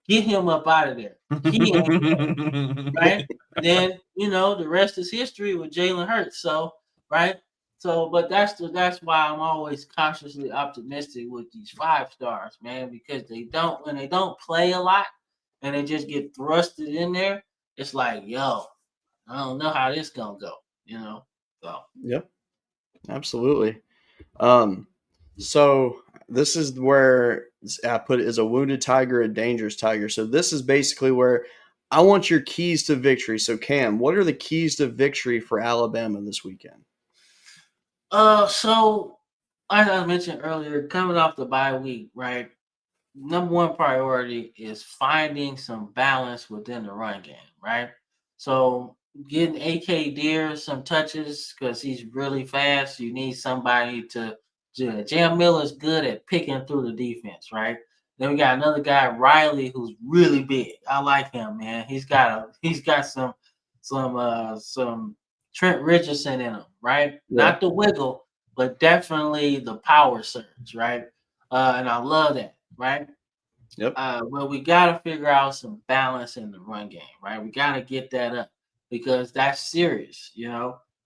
get him up out of there. He ain't playing, right? Then, the rest is history with Jalen Hurts. So, right? So, but that's why I'm always cautiously optimistic with these 5-stars, man, because when they don't play a lot and they just get thrusted in there, it's like, yo, I don't know how this gonna go, So Yep. Absolutely. So this is where I put it as a wounded tiger, a dangerous tiger. So this is basically where I want your keys to victory. So Cam, what are the keys to victory for Alabama this weekend? So as I mentioned earlier, coming off the bye week, right? Number one priority is finding some balance within the run game, right? So getting AK Deer some touches because he's really fast. You need somebody to Jam Miller's good at picking through the defense, right? Then we got another guy, Riley, who's really big. I like him, man. He's got some Trent Richardson in him, right? Yeah. Not the wiggle, but definitely the power surge, right? And I love that, right? Yep. Well, we got to figure out some balance in the run game, right? We got to get that up because that's serious,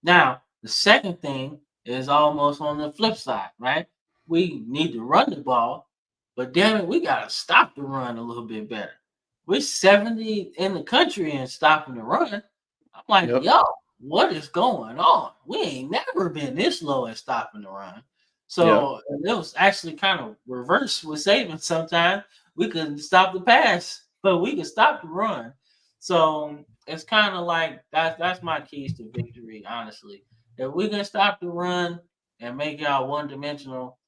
Now, the second thing is almost on the flip side, right? We need to run the ball, but damn it, we got to stop the run a little bit better. We're 70 in the country and stopping the run. I'm like, yo, what is going on? We ain't never been this low at stopping the run. So it was actually kind of reverse with Saban sometimes. We couldn't stop the pass, but we could stop the run. So it's kind of like that's my keys to victory, honestly. If we can stop the run and make y'all one-dimensional,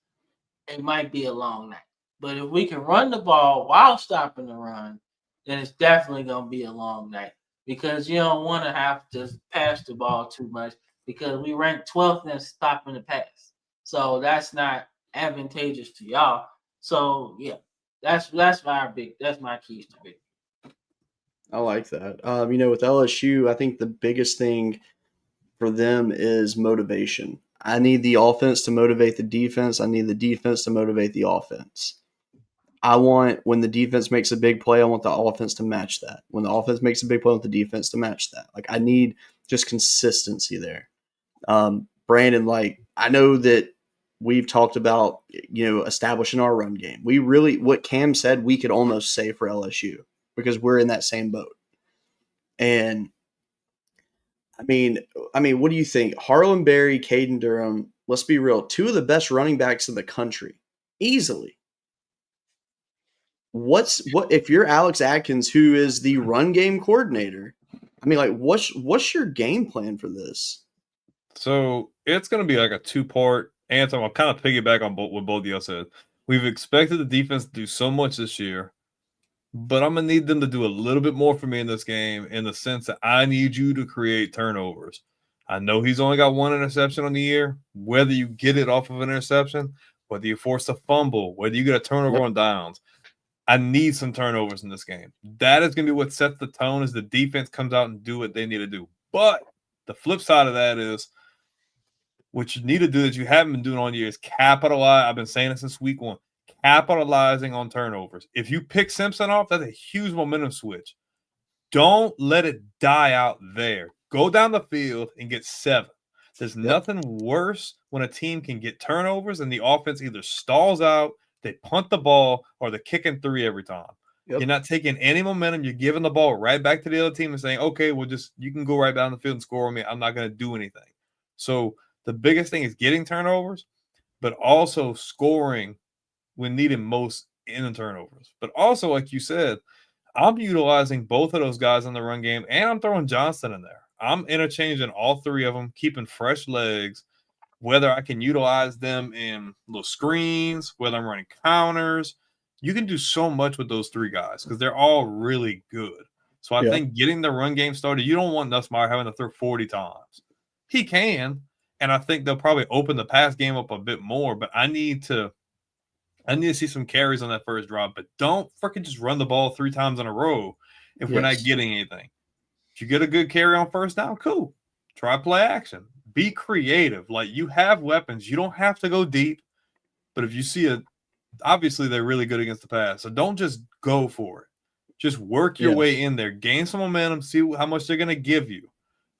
it might be a long night. But if we can run the ball while stopping the run, then it's definitely going to be a long night because you don't want to have to pass the ball too much because we rank 12th in stopping the pass. So that's not advantageous to y'all. So yeah, that's my keys to victory. I like that. With LSU, I think the biggest thing for them is motivation. I need the offense to motivate the defense. I need the defense to motivate the offense. I want when the defense makes a big play, I want the offense to match that. When the offense makes a big play, I want the defense to match that. Like I need just consistency there. Brandon, I know that we've talked about, establishing our run game. We really, what Cam said, we could almost say for LSU because we're in that same boat. And I mean, what do you think? Harlan Berry, Caden Durham, let's be real, two of the best running backs in the country, easily. What if you're Alex Atkins, who is the run game coordinator? I mean, what's your game plan for this? So it's going to be like a two-part answer. I'll kind of piggyback on what both of y'all said. We've expected the defense to do so much this year, but I'm going to need them to do a little bit more for me in this game in the sense that I need you to create turnovers. I know he's only got one interception on the year. Whether you get it off of an interception, whether you force a fumble, whether you get a turnover on downs, I need some turnovers in this game. That is going to be what sets the tone as the defense comes out and do what they need to do. But the flip side of that is what you need to do that you haven't been doing all year is capitalize. I've been saying it since week one. Capitalizing on turnovers. If you pick Simpson off, that's a huge momentum switch. Don't let it die out there. Go down the field and get 7. There's nothing worse when a team can get turnovers and the offense either stalls out, they punt the ball, or they're kicking 3 every time. You're not taking any momentum. You're giving the ball right back to the other team and saying, okay, you can go right down the field and score on me. I'm not going to do anything. So the biggest thing is getting turnovers, but also scoring when needed most in the turnovers. But also, like you said, I'm utilizing both of those guys in the run game, and I'm throwing Johnston in there. I'm interchanging all 3 of them, keeping fresh legs, whether I can utilize them in little screens, whether I'm running counters, You can do so much with those three guys because they're all really good. So I think getting the run game started, you don't want Nussmeier having to throw 40 times. He can, and I think they'll probably open the pass game up a bit more, but I need to see some carries on that first drive, but don't freaking just run the ball 3 times in a row if we're not getting anything. If you get a good carry on first down, cool. Try play action. Be creative. Like, you have weapons. You don't have to go deep, but if you see obviously they're really good against the pass, so don't just go for it. Just work your way in there, gain some momentum, see how much they're going to give you.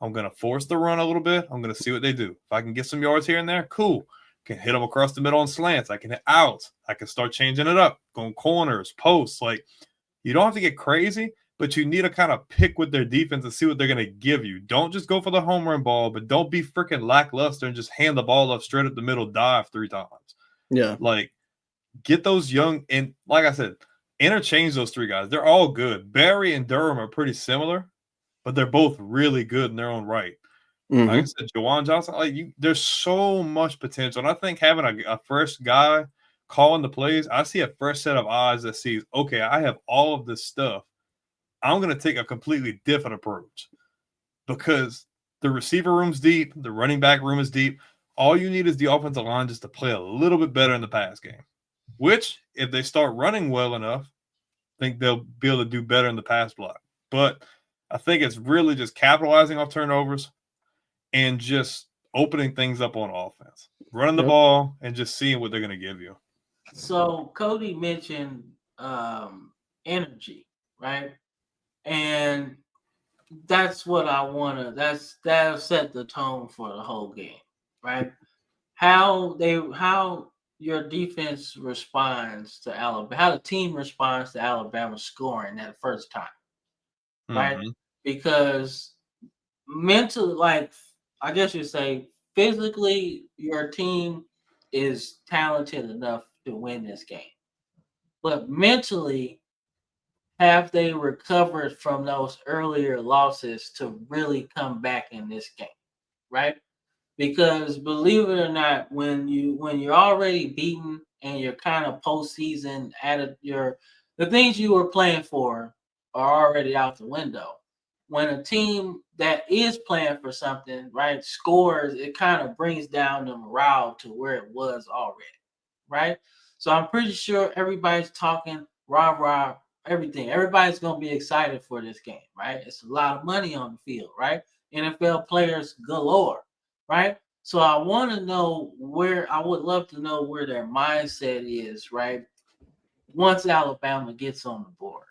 I'm going to force the run a little bit. I'm going to see what they do. If I can get some yards here and there, cool. Can hit them across the middle on slants. I can hit outs. I can start changing it up, going corners, posts. Like, you don't have to get crazy, but you need to kind of pick with their defense and see what they're going to give you. Don't just go for the home run ball, but don't be freaking lackluster and just hand the ball up straight up the middle, dive 3 times. Yeah. Like, get those young, and like I said, interchange those 3 guys. They're all good. Barry and Durham are pretty similar, but they're both really good in their own right. Like I said, Jawan Johnson, there's so much potential. And I think having a fresh guy calling the plays, I see a fresh set of eyes that sees, okay, I have all of this stuff. I'm going to take a completely different approach because the receiver room's deep. The running back room is deep. All you need is the offensive line just to play a little bit better in the pass game, which if they start running well enough, I think they'll be able to do better in the pass block. But I think it's really just capitalizing off turnovers and just opening things up on offense, running the ball and just seeing what they're going to give you. So Cody mentioned energy, right? And that's what I want to, that'll set the tone for the whole game, right? How your defense responds to Alabama, how the team responds to Alabama scoring that first time, right? Because mentally, like, I guess you'd say physically, your team is talented enough to win this game. But mentally, have they recovered from those earlier losses to really come back in this game, right? Because believe it or not, when you're already beaten and you're kind of postseason the things you were playing for are already out the window. When a team that is playing for something, right, scores, it kind of brings down the morale to where it was already, right? So I'm pretty sure everybody's talking rah, everything. Everybody's going to be excited for this game, right? It's a lot of money on the field, right? NFL players galore, right? So I want to know I would love to know where their mindset is, right? Once Alabama gets on the board,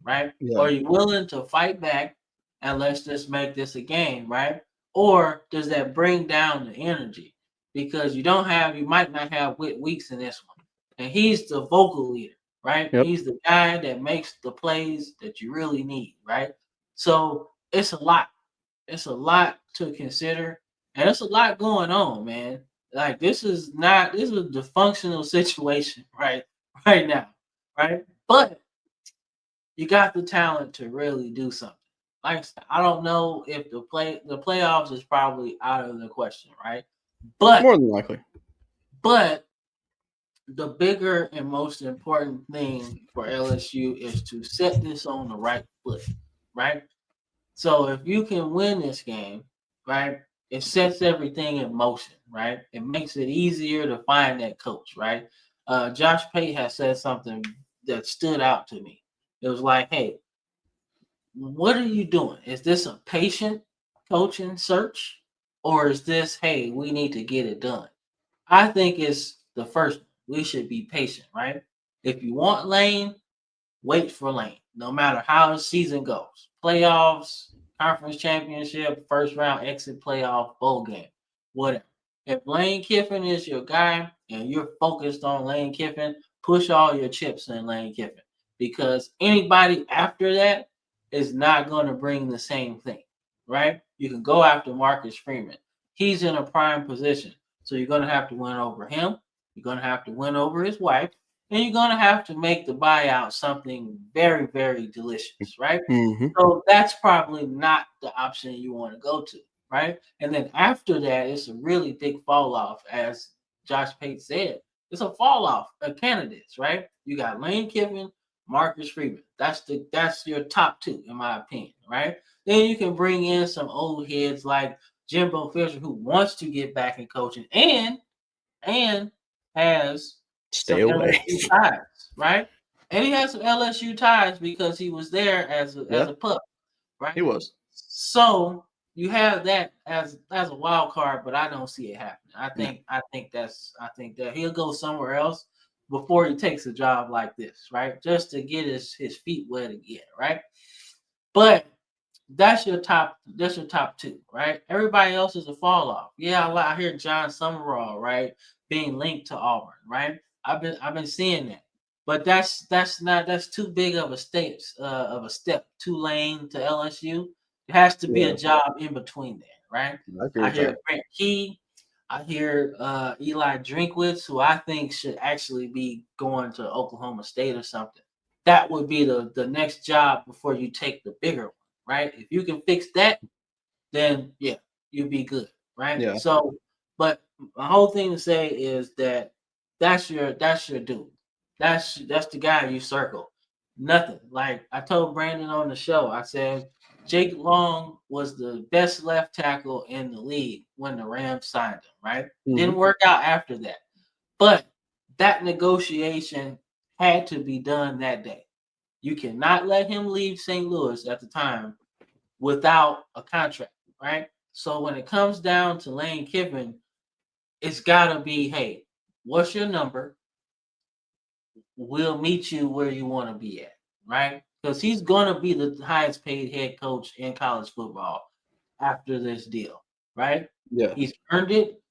right? Yeah. Are you willing to fight back and let's just make this a game, right? Or does that bring down the energy? Because you might not have Whit Weeks in this one. And he's the vocal leader, right? Yep. He's the guy that makes the plays that you really need, right? So it's a lot. It's a lot to consider. And it's a lot going on, man. Like, this is a dysfunctional situation right now, right? But you got the talent to really do something. Like I said, I don't know if the playoffs is probably out of the question, right? But more than likely. But the bigger and most important thing for LSU is to set this on the right foot, right? So if you can win this game, right, it sets everything in motion, right? It makes it easier to find that coach, right? Josh Pate has said something that stood out to me. It was like, hey, what are you doing? Is this a patient coaching search? Or is this, hey, we need to get it done? I think it's the first. We should be patient, right? If you want Lane, wait for Lane, no matter how the season goes. Playoffs, conference championship, first round exit playoff, bowl game, whatever. If Lane Kiffin is your guy and you're focused on Lane Kiffin, push all your chips in Lane Kiffin, because anybody after that is not going to bring the same thing, right? You can go after Marcus Freeman. He's in a prime position. So you're going to have to win over him. You're going to have to win over his wife. And you're going to have to make the buyout something very, very delicious, right? So that's probably not the option you want to go to, right? And then after that, it's a really big fall off, as Josh Pate said. It's a fall off of candidates, right? You got Lane Kiffin, Marcus Freeman. That's your top two, in my opinion, right? Then you can bring in some old heads like Jimbo Fisher, who wants to get back in coaching and has Stay some away. LSU ties, right? And he has some LSU ties because he was there as a pup, right? He was. So you have that as a wild card, but I don't see it happening. I think that he'll go somewhere else before he takes a job like this, right? Just to get his feet wet again, right? But that's your top two, right? Everybody else is a fall off. Yeah, I hear John Summerall, right, being linked to Auburn, right? I've been seeing that. But that's too big of a step. Tulane to LSU. There has to be a job in between there, right? I agree I with hear that. Grant Key. I hear Eli Drinkwitz, who I think should actually be going to Oklahoma State or something. That would be the next job before you take the bigger one, right? If you can fix that, then yeah, you'll be good, right? Yeah. So, but my whole thing to say is that that's your dude. That's the guy you circle. Nothing. Like I told Brandon on the show, I said Jake Long was the best left tackle in the league when the Rams signed him, right? Didn't work out after that. But that negotiation had to be done that day. You cannot let him leave St. Louis at the time without a contract, right? So when it comes down to Lane Kiffin, it's got to be, hey, what's your number? We'll meet you where you want to be at, right? Because he's going to be the highest paid head coach in college football after this deal, right? Yeah. He's earned it.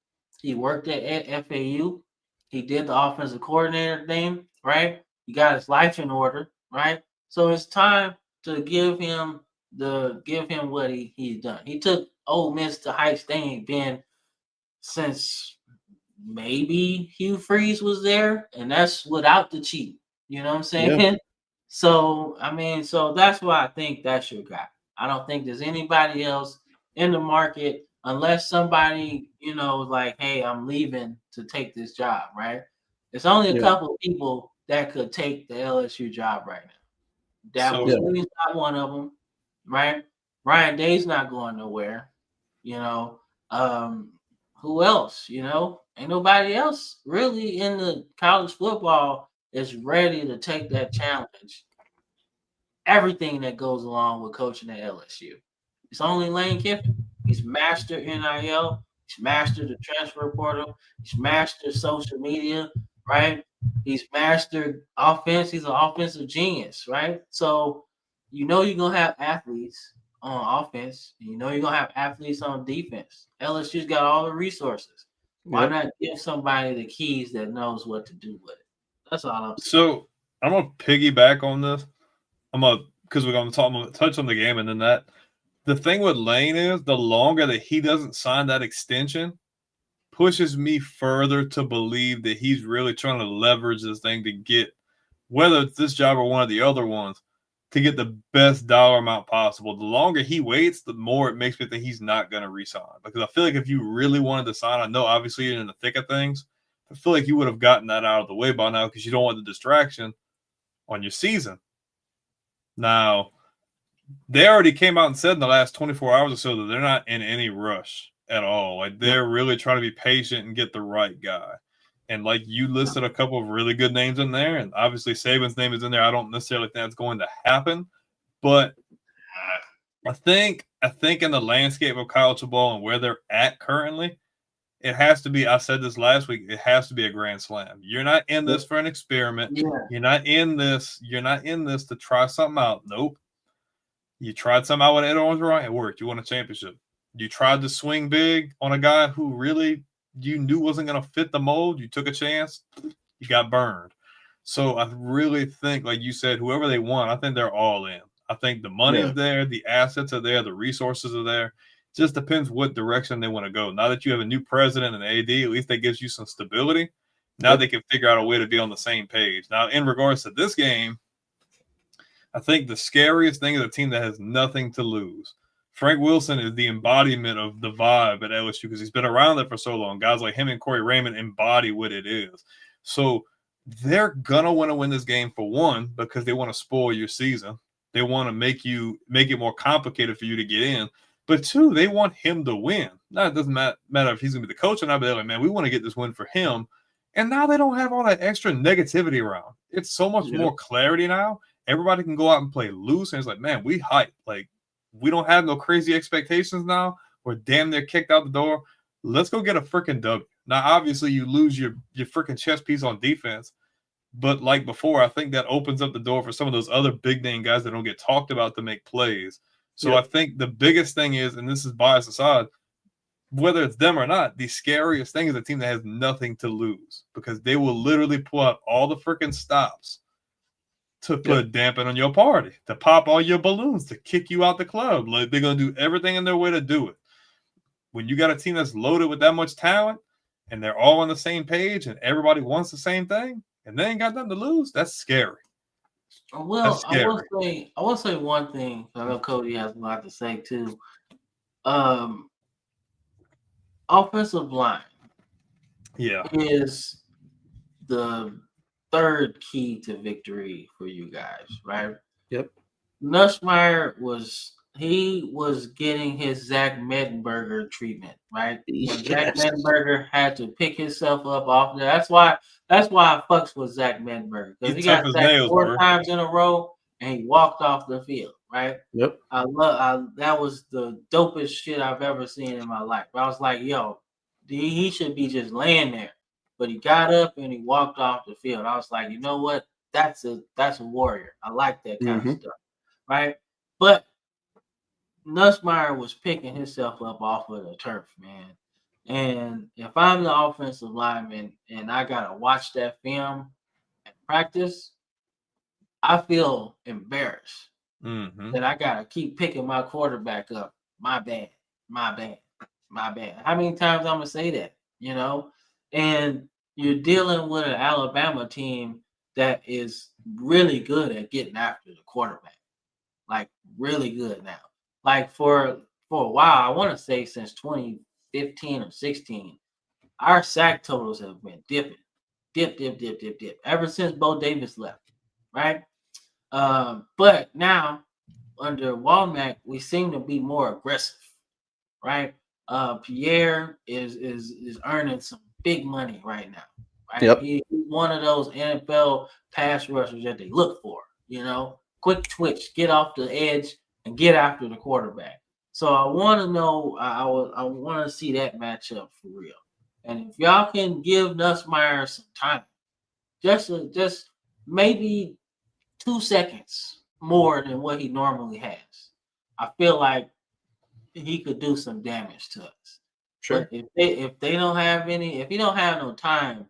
He worked at FAU. He did the offensive coordinator thing, right? He got his life in order, right? So it's time to give him what he's done. He took Ole Miss to heights they ain't been since maybe Hugh Freeze was there, and that's without the cheat. You know what I'm saying? Yeah. So so that's why I think that's your guy. I don't think there's anybody else in the market unless somebody, like, hey, I'm leaving to take this job, right? It's only a couple of people that could take the LSU job right now. Dabo Swinney's not one of them, right? Ryan Day's not going nowhere. Who else? Ain't nobody else really in the college football is ready to take that challenge. Everything that goes along with coaching at LSU. It's only Lane Kiffin. He's mastered NIL. He's mastered the transfer portal. He's mastered social media, right? He's mastered offense. He's an offensive genius, right? So you're going to have athletes on offense. And you're going to have athletes on defense. LSU's got all the resources. Why not give somebody the keys that knows what to do with it? That's all I'm saying. So I'm going to piggyback on this. Because we're going to touch on the game and then that. The thing with Lane is the longer that he doesn't sign that extension pushes me further to believe that he's really trying to leverage this thing to get, whether it's this job or one of the other ones, to get the best dollar amount possible. The longer he waits, the more it makes me think he's not going to resign. Because I feel like if you really wanted to sign, I know obviously you're in the thick of things. I feel like you would have gotten that out of the way by now because you don't want the distraction on your season. Now, they already came out and said in the last 24 hours or so that they're not in any rush at all. Like they're really trying to be patient and get the right guy. And like you listed a couple of really good names in there, and obviously Saban's name is in there. I don't necessarily think that's going to happen, but I think in the landscape of college football and where they're at currently, it has to be. I said this last week. It has to be a grand slam. You're not in this for an experiment. Yeah. You're not in this to try something out. Nope. You tried something out with Ed Orgeron. It worked. You won a championship. You tried to swing big on a guy who really you knew wasn't going to fit the mold. You took a chance. You got burned. So I really think, like you said, whoever they want, I think they're all in. I think the money is there. The assets are there. The resources are there. Just depends what direction they want to go. Now that you have a new president and AD, at least that gives you some stability. Now they can figure out a way to be on the same page. Now, in regards to this game, I think the scariest thing is a team that has nothing to lose. Frank Wilson is the embodiment of the vibe at LSU because he's been around it for so long. Guys like him and Corey Raymond embody what it is. So they're gonna want to win this game for one because they want to spoil your season. They want to make it more complicated for you to get in. But two, they want him to win. Now it doesn't matter if he's gonna be the coach or not. But they're like, man, we want to get this win for him. And now they don't have all that extra negativity around. It's so much more clarity now. Everybody can go out and play loose, and it's like, man, we hype. Like we don't have no crazy expectations now. We're damn near kicked out the door. Let's go get a freaking W. Now, obviously, you lose your freaking chess piece on defense. But like before, I think that opens up the door for some of those other big name guys that don't get talked about to make plays. So I think the biggest thing is, and this is bias aside, whether it's them or not, the scariest thing is a team that has nothing to lose because they will literally pull out all the freaking stops to put a dampen on your party, to pop all your balloons, to kick you out the club. Like they're going to do everything in their way to do it. When you got a team that's loaded with that much talent and they're all on the same page and everybody wants the same thing and they ain't got nothing to lose, that's scary. Well, I will say one thing. I know Cody has a lot to say too. Offensive line, is the third key to victory for you guys, right? Yep. Nussmeier was getting his Zach Mettenberger treatment, right? Zach Mettenberger had to pick himself up off there. That's why I fucks with Zach Mettenberger because he got sacked 4 times in a row and he walked off the field, right? Yep. That was the dopest shit I've ever seen in my life. I was like, yo, he should be just laying there, but he got up and he walked off the field. I was like, you know what? That's a warrior. I like that kind of stuff, right? But Nussmeier was picking himself up off of the turf, man. And if I'm the offensive lineman and I gotta watch that film and practice, I feel embarrassed that I gotta keep picking my quarterback up. My bad. How many times I'm gonna say that? You know? And you're dealing with an Alabama team that is really good at getting after the quarterback. Like really good now. Like for a while, I want to say since 2015 or 16, our sack totals have been dipping. Dip. Ever since Bo Davis left, right? But now under Walmack, we seem to be more aggressive, right? Pierre is earning some big money right now, right? Yep. He's one of those NFL pass rushers that they look for, you know, quick twitch, get off the edge and get after the quarterback. So I want to know, I want to see that matchup for real. And if y'all can give Nussmeier some time, just maybe 2 seconds more than what he normally has, I feel like he could do some damage to us. Sure. But if they don't have any, if he don't have no time,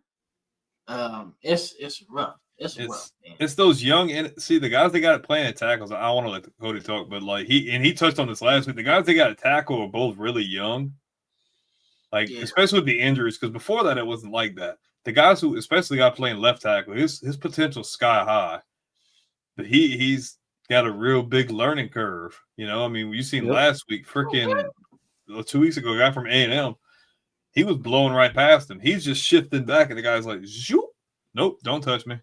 it's rough. It's rough, man. It's those young the guys they got to playing at tackles. I want to let Cody talk, but like he touched on this last week. The guys they got to tackle are both really young, like especially with the injuries. Because before that, it wasn't like that. The guys who especially got playing left tackle, his potential sky high, but he's got a real big learning curve. You know, I mean, you seen last week, freaking 2 weeks ago, a guy from A&M, he was blowing right past him. He's just shifting back, and the guy's like, "Zoop, nope, don't touch me."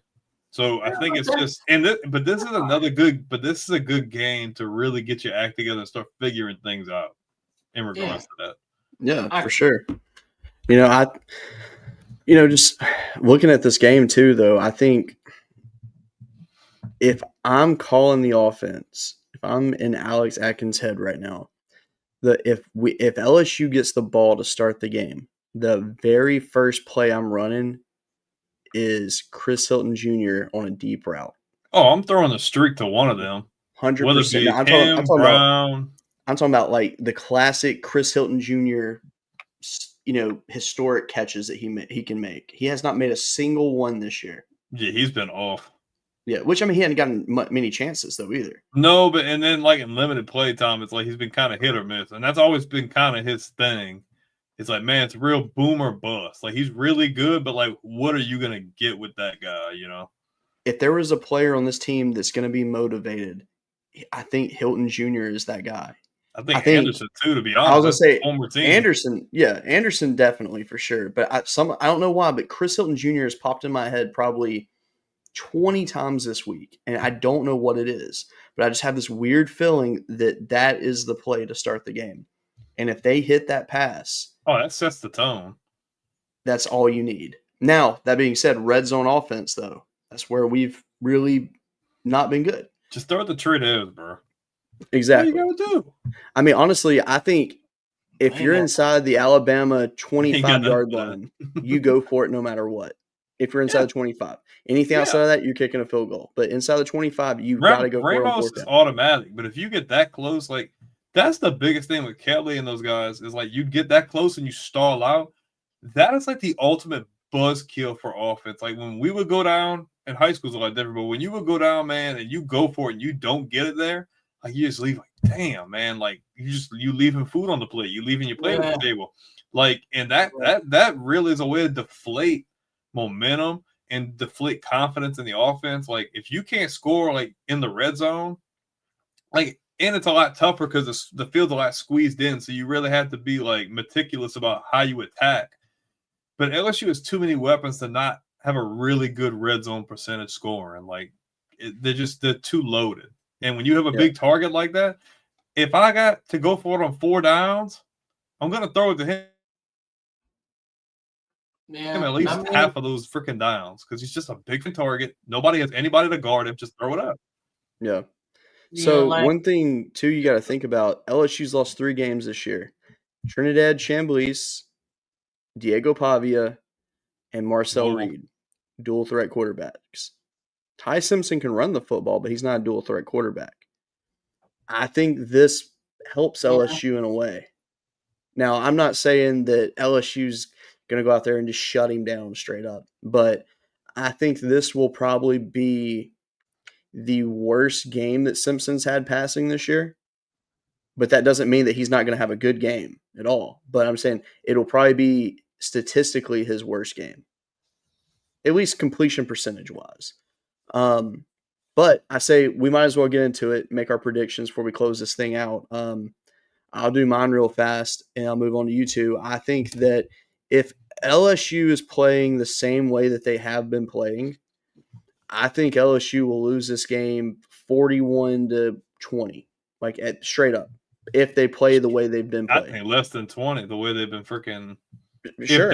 So I think it's just, but this is a good game to really get your act together and start figuring things out in regards to that. Yeah, for sure. You know, just looking at this game too, though, I think if I'm calling the offense, if I'm in Alex Atkins' head right now, if LSU gets the ball to start the game, the very first play I'm running is Chris Hilton Jr. on a deep route. Oh, I'm throwing a streak to one of them. 100%. I'm talking about like the classic Chris Hilton Jr., you know, historic catches that he can make. He has not made a single one this year. Yeah, he's been off. Yeah, which I mean, he hadn't gotten many chances though either. No, but and then like in limited play time, it's like he's been kind of hit or miss, and that's always been kind of his thing. It's like, man, it's real boom or bust. Like he's really good, but like, what are you gonna get with that guy? You know, if there was a player on this team that's gonna be motivated, I think Hilton Jr. is that guy. I think think- Anderson too. To be I was honest, gonna say former team. Anderson definitely for sure. But I don't know why, but Chris Hilton Jr. has popped in my head probably 20 times this week, and I don't know what it is, but I just have this weird feeling that is the play to start the game. And if they hit that pass, that sets the tone. that's all you need. Now, that being said, red zone offense, though, that's where we've really not been good. Just throw it the trade is, bro. Exactly. What you gotta do? I mean, honestly, I think if you're inside the Alabama 25-yard line, you go for it no matter what. If you're inside the 25. Anything outside of that, you're kicking a field goal. But inside the 25, you've got to go for it. Ramos is automatic, but if you get that close, like that's the biggest thing with Kelly and those guys is like you get that close and you stall out. That is like the ultimate buzzkill for offense. Like when we would go down in high school, it's a lot different, but when you would go down, man, and you go for it and you don't get it there, like you just leave like, damn, man, like you leaving food on the plate, you leaving your plate on the table. Like, and that really is a way to deflate momentum and deflate confidence in the offense. Like if you can't score like in the red zone, like, and it's a lot tougher because the field's a lot squeezed in, so you really have to be like meticulous about how you attack. But LSU has too many weapons to not have a really good red zone percentage scoring. Like they're too loaded. And when you have a big target like that, if I got to go for it on 4 downs, I'm gonna throw it to him. Yeah, At least half of those freaking downs because he's just a big target. Nobody has anybody to guard him. Just throw it up. Yeah. So one thing too, you got to think about: LSU's lost 3 games this year. Trinidad Chamblis, Diego Pavia, and Marcel Reed, dual threat quarterbacks. Ty Simpson can run the football, but he's not a dual threat quarterback. I think this helps LSU in a way. Now, I'm not saying that LSU's going to go out there and just shut him down straight up, but I think this will probably be the worst game that Simpson's had passing this year. But that doesn't mean that he's not going to have a good game at all. But I'm saying it'll probably be statistically his worst game, at least completion percentage wise. But I say we might as well get into it, make our predictions before we close this thing out. I'll do mine real fast, and I'll move on to you two. I think that if LSU is playing the same way that they have been playing, I think LSU will lose this game 41-20, like straight up. If they play the way they've been playing, I think less than 20. The way they've been freaking. Sure.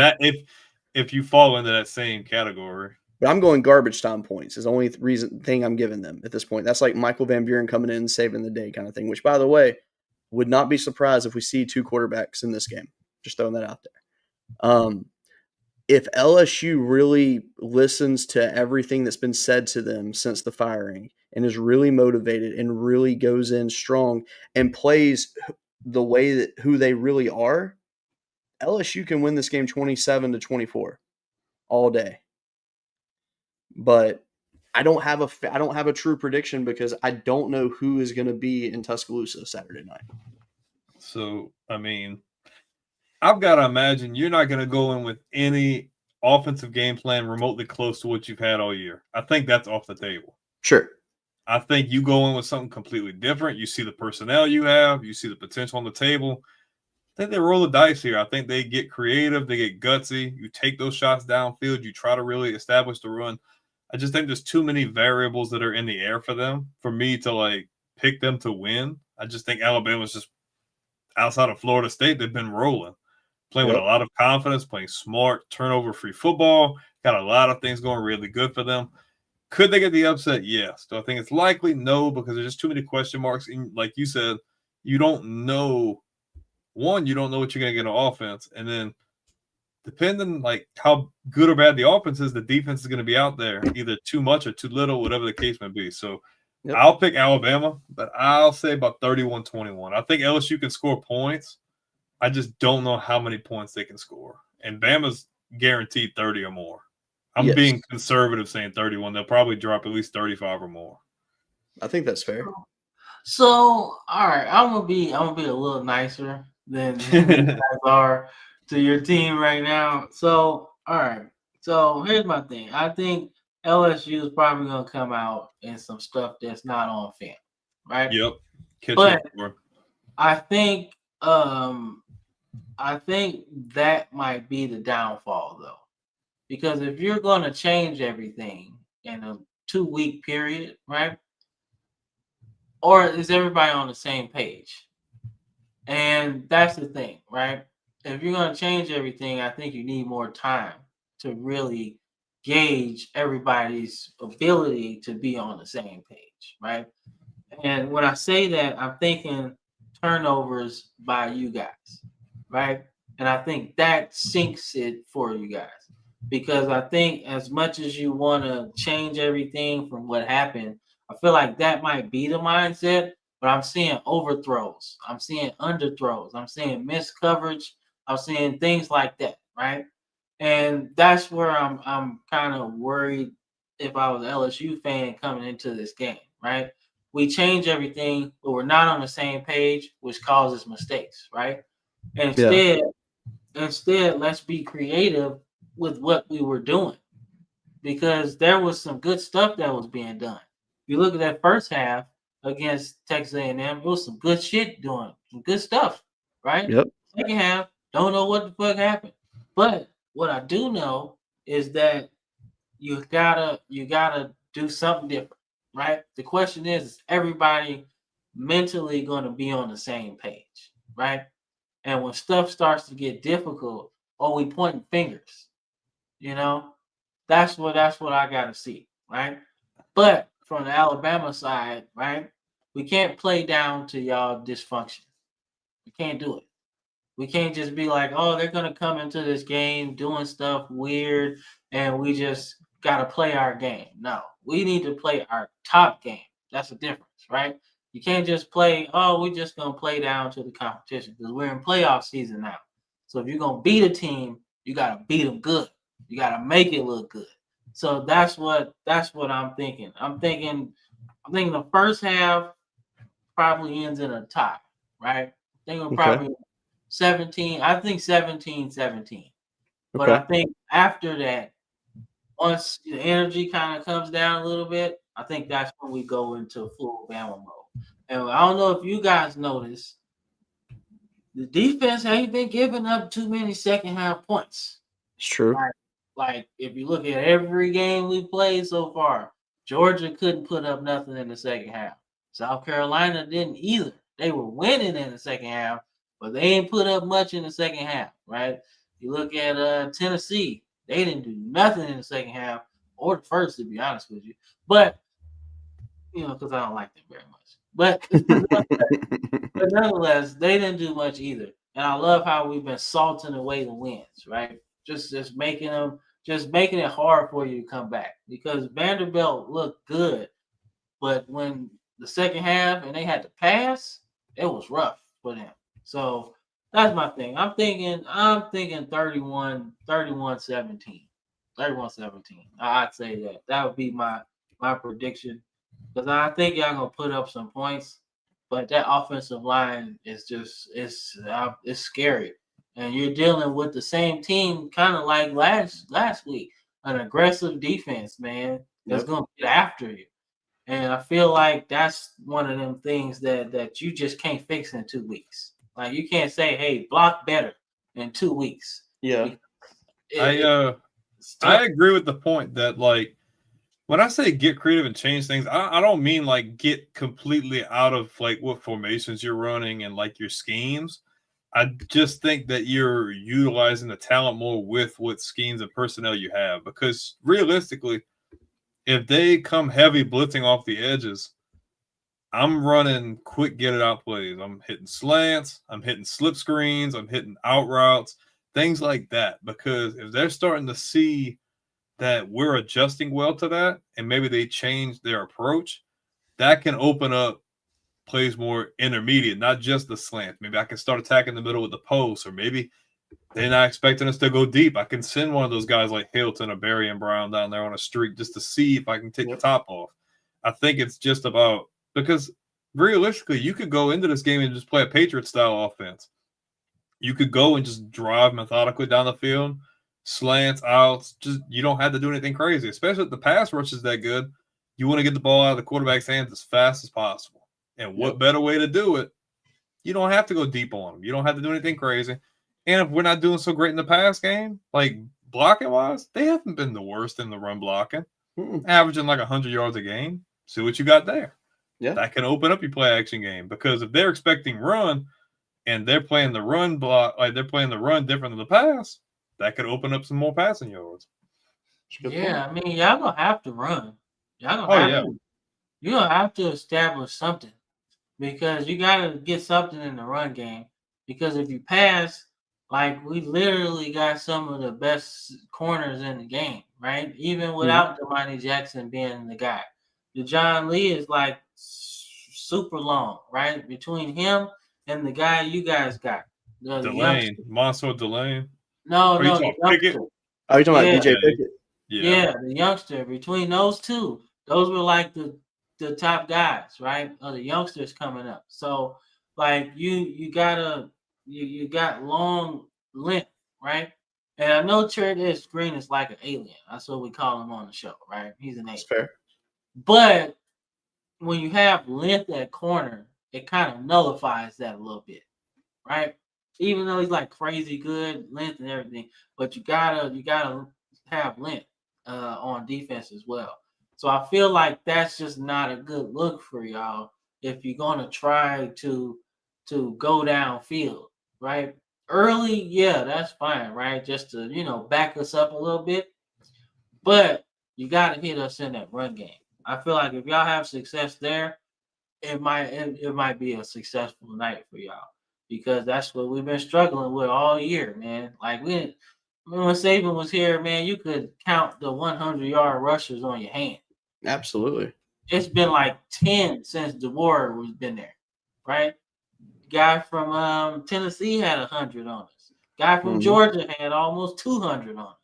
If you fall into that same category. But I'm going garbage time points is the only thing I'm giving them at this point. That's like Michael Van Buren coming in and saving the day kind of thing, which, by the way, would not be surprised if we see 2 quarterbacks in this game. Just throwing that out there. If LSU really listens to everything that's been said to them since the firing and is really motivated and really goes in strong and plays the way that who they really are, LSU can win this game 27-24 all day. But I don't have a true prediction because I don't know who is going to be in Tuscaloosa Saturday night. So, I mean, I've got to imagine you're not going to go in with any offensive game plan remotely close to what you've had all year. I think that's off the table. Sure. I think you go in with something completely different. You see the personnel you have. You see the potential on the table. I think they roll the dice here. I think they get creative. They get gutsy. You take those shots downfield. You try to really establish the run. I just think there's too many variables that are in the air for them for me to like pick them to win. I just think Alabama's just outside of Florida State. They've been rolling, playing with a lot of confidence, playing smart, turnover-free football. Got a lot of things going really good for them. Could they get the upset? Yes. Do I think it's likely? No, because there's just too many question marks. And like you said, you don't know. One, you don't know what you're going to get on offense. And then depending like how good or bad the offense is, the defense is going to be out there either too much or too little, whatever the case may be. So I'll pick Alabama, but I'll say about 31-21. I think LSU can score points. I just don't know how many points they can score. And Bama's guaranteed 30 or more. I'm being conservative saying 31. They'll probably drop at least 35 or more. I think that's fair. So, all right, I'm gonna be a little nicer than you guys are to your team right now. So, all right. So here's my thing. I think LSU is probably gonna come out in some stuff that's not on film, right? Yep. But I think that might be the downfall though. Because if you're going to change everything in a 2-week period, right? Or is everybody on the same page? And that's the thing, right? If you're going to change everything, I think you need more time to really gauge everybody's ability to be on the same page, right? And when I say that, I'm thinking turnovers by you guys, right? And I think that sinks it for you guys. Because I think as much as you want to change everything from what happened, I feel like that might be the mindset. But I'm seeing overthrows, I'm seeing underthrows, I'm seeing missed coverage, I'm seeing things like that, right? And that's where I'm kind of worried if I was an LSU fan coming into this game, right? We change everything, but we're not on the same page, which causes mistakes, right? And instead, let's be creative with what we were doing because there was some good stuff that was being done. If you look at that first half against Texas A&M, it was some good shit doing, some good stuff, right? Yep. Second half, don't know what the fuck happened. But what I do know is that you gotta do something different, right? The question is everybody mentally going to be on the same page, right? And when stuff starts to get difficult, are we pointing fingers? You know, that's what I gotta see, right? But from the Alabama side, right, we can't play down to y'all dysfunction. We can't do it. We can't just be like, oh, they're gonna come into this game doing stuff weird, and we just gotta play our game. No, we need to play our top game. That's the difference, right? You can't just play, oh, we're just gonna play down to the competition because we're in playoff season now. So if you're gonna beat a team, you gotta beat them good. You gotta make it look good. So that's what I'm thinking. I'm thinking the first half probably ends in a tie, right? I think it'll Okay. probably 17. I think 17-17. But Okay. I think after that, once the energy kind of comes down a little bit, I think that's when we go into full Bama mode. And I don't know if you guys noticed, the defense ain't been giving up too many second half points. It's true. Like if you look at every game we played so far, Georgia couldn't put up nothing in the second half. South Carolina didn't either. They were winning in the second half, but they ain't put up much in the second half, right? You look at Tennessee, they didn't do nothing in the second half or the first, to be honest with you. But because I don't like them very much. But but nonetheless, they didn't do much either. And I love how we've been salting away the wins, right? Just making it hard for you to come back because Vanderbilt looked good, but when the second half and they had to pass, it was rough for them. So that's my thing. I'm thinking 31-17. 31-17. I'd say that would be my prediction because I think y'all gonna put up some points, but that offensive line is just it's scary, and you're dealing with the same team kind of like last week, an aggressive defense, man, that's gonna get after you. And I feel like that's one of them things that you just can't fix in 2 weeks. Like you can't say, "Hey, block better" in 2 weeks. Yeah. I agree with the point that like when I say get creative and change things, I don't mean like get completely out of like what formations you're running and like your schemes. I just think that you're utilizing the talent more with what schemes and personnel you have because realistically, if they come heavy blitzing off the edges, I'm running quick get it out plays. I'm hitting slants, I'm hitting slip screens, I'm hitting out routes, things like that. Because if they're starting to see that we're adjusting well to that and maybe they change their approach, that can open up plays more intermediate, not just the slant. Maybe I can start attacking the middle with the post, or maybe they're not expecting us to go deep. I can send one of those guys like Hilton or Barry and Brown down there on a streak just to see if I can take the top off. I think it's just about because realistically, you could go into this game and just play a Patriot style offense. You could go and just drive methodically down the field, slants, outs. Just you don't have to do anything crazy, especially if the pass rush is that good. You want to get the ball out of the quarterback's hands as fast as possible. And what better way to do it You don't have to go deep on them. You don't have to do anything crazy. And if we're not doing so great in the pass game, like blocking wise, they haven't been the worst in the run blocking, averaging like 100 yards a game. See what you got there. Yeah, that can open up your play action game, because if they're expecting run and they're playing the run block, like they're playing the run different than the pass, that could open up some more passing yards. Yeah, I mean, y'all gonna have to run. Y'all gonna Oh, have yeah. to. You're gonna have to establish something, because you gotta get something in the run game. Because if you pass, like we literally got some of the best corners in the game, right? Even without Damani Jackson being the guy. The John Lee is like super long, right? Between him and the guy you guys got. The Delane, youngster. Monso Delane. No, Are you the talking youngster. Pickett? Are you talking Yeah. about DJ Pickett? Yeah, the youngster. Between those two, those were like the top guys, right? Or the youngsters coming up. So like you got long length, right? And I know Trent Green is like an alien. That's what we call him on the show, right? He's an That's alien. fair. But when you have length at corner, it kind of nullifies that a little bit, right? Even though he's like crazy good length and everything, but you gotta have length on defense as well. So I feel like that's just not a good look for y'all if you're gonna try to go downfield, right? Early, yeah, that's fine, right? Just to back us up a little bit, but you gotta hit us in that run game. I feel like if y'all have success there, it might be a successful night for y'all, because that's what we've been struggling with all year, man. Like when Saban was here, man, you could count the 100-yard rushers on your hand. Absolutely. It's been like 10 since DeWar was been there, right? Guy from Tennessee had 100 on us. Guy from Georgia had almost 200 on us.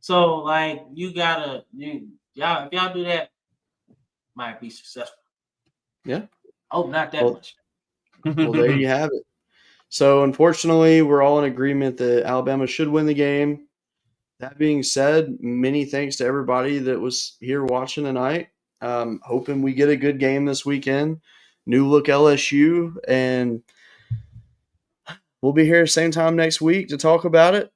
So like y'all if y'all do that, might be successful. Yeah. Oh, not that much. Well, there you have it. So, unfortunately, we're all in agreement that Alabama should win the game. That being said, many thanks to everybody that was here watching tonight. Hoping we get a good game this weekend. New look LSU, and we'll be here same time next week to talk about it.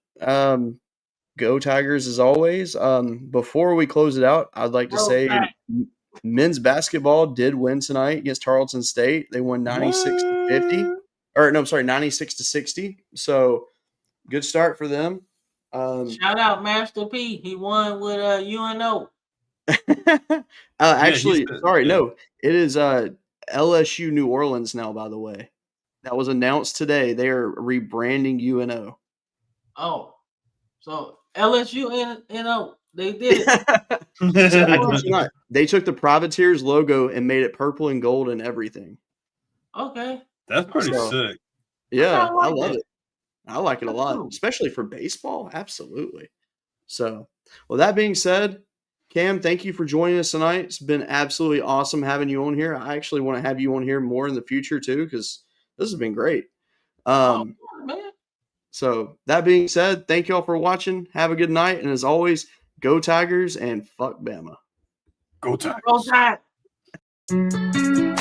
Go Tigers as always. Before we close it out, I'd like to say men's basketball did win tonight against Tarleton State. They won 96-50. Or no, I'm sorry, 96-60. So good start for them. Shout out Master P. He won with UNO. Actually, no. It is LSU New Orleans now, by the way. That was announced today. They are rebranding UNO. Oh. So LSU NO. They did it. So, I kid you not. They took the Privateers logo and made it purple and gold and everything. Okay. That's pretty sick. Yeah, I love it. I like it a lot, cool. especially for baseball. Absolutely. So, well, that being said, Cam, thank you for joining us tonight. It's been absolutely awesome having you on here. I actually want to have you on here more in the future too, because this has been great. Man. So that being said, thank you all for watching. Have a good night. And as always, go Tigers and fuck Bama. Go Tigers. Go Tigers.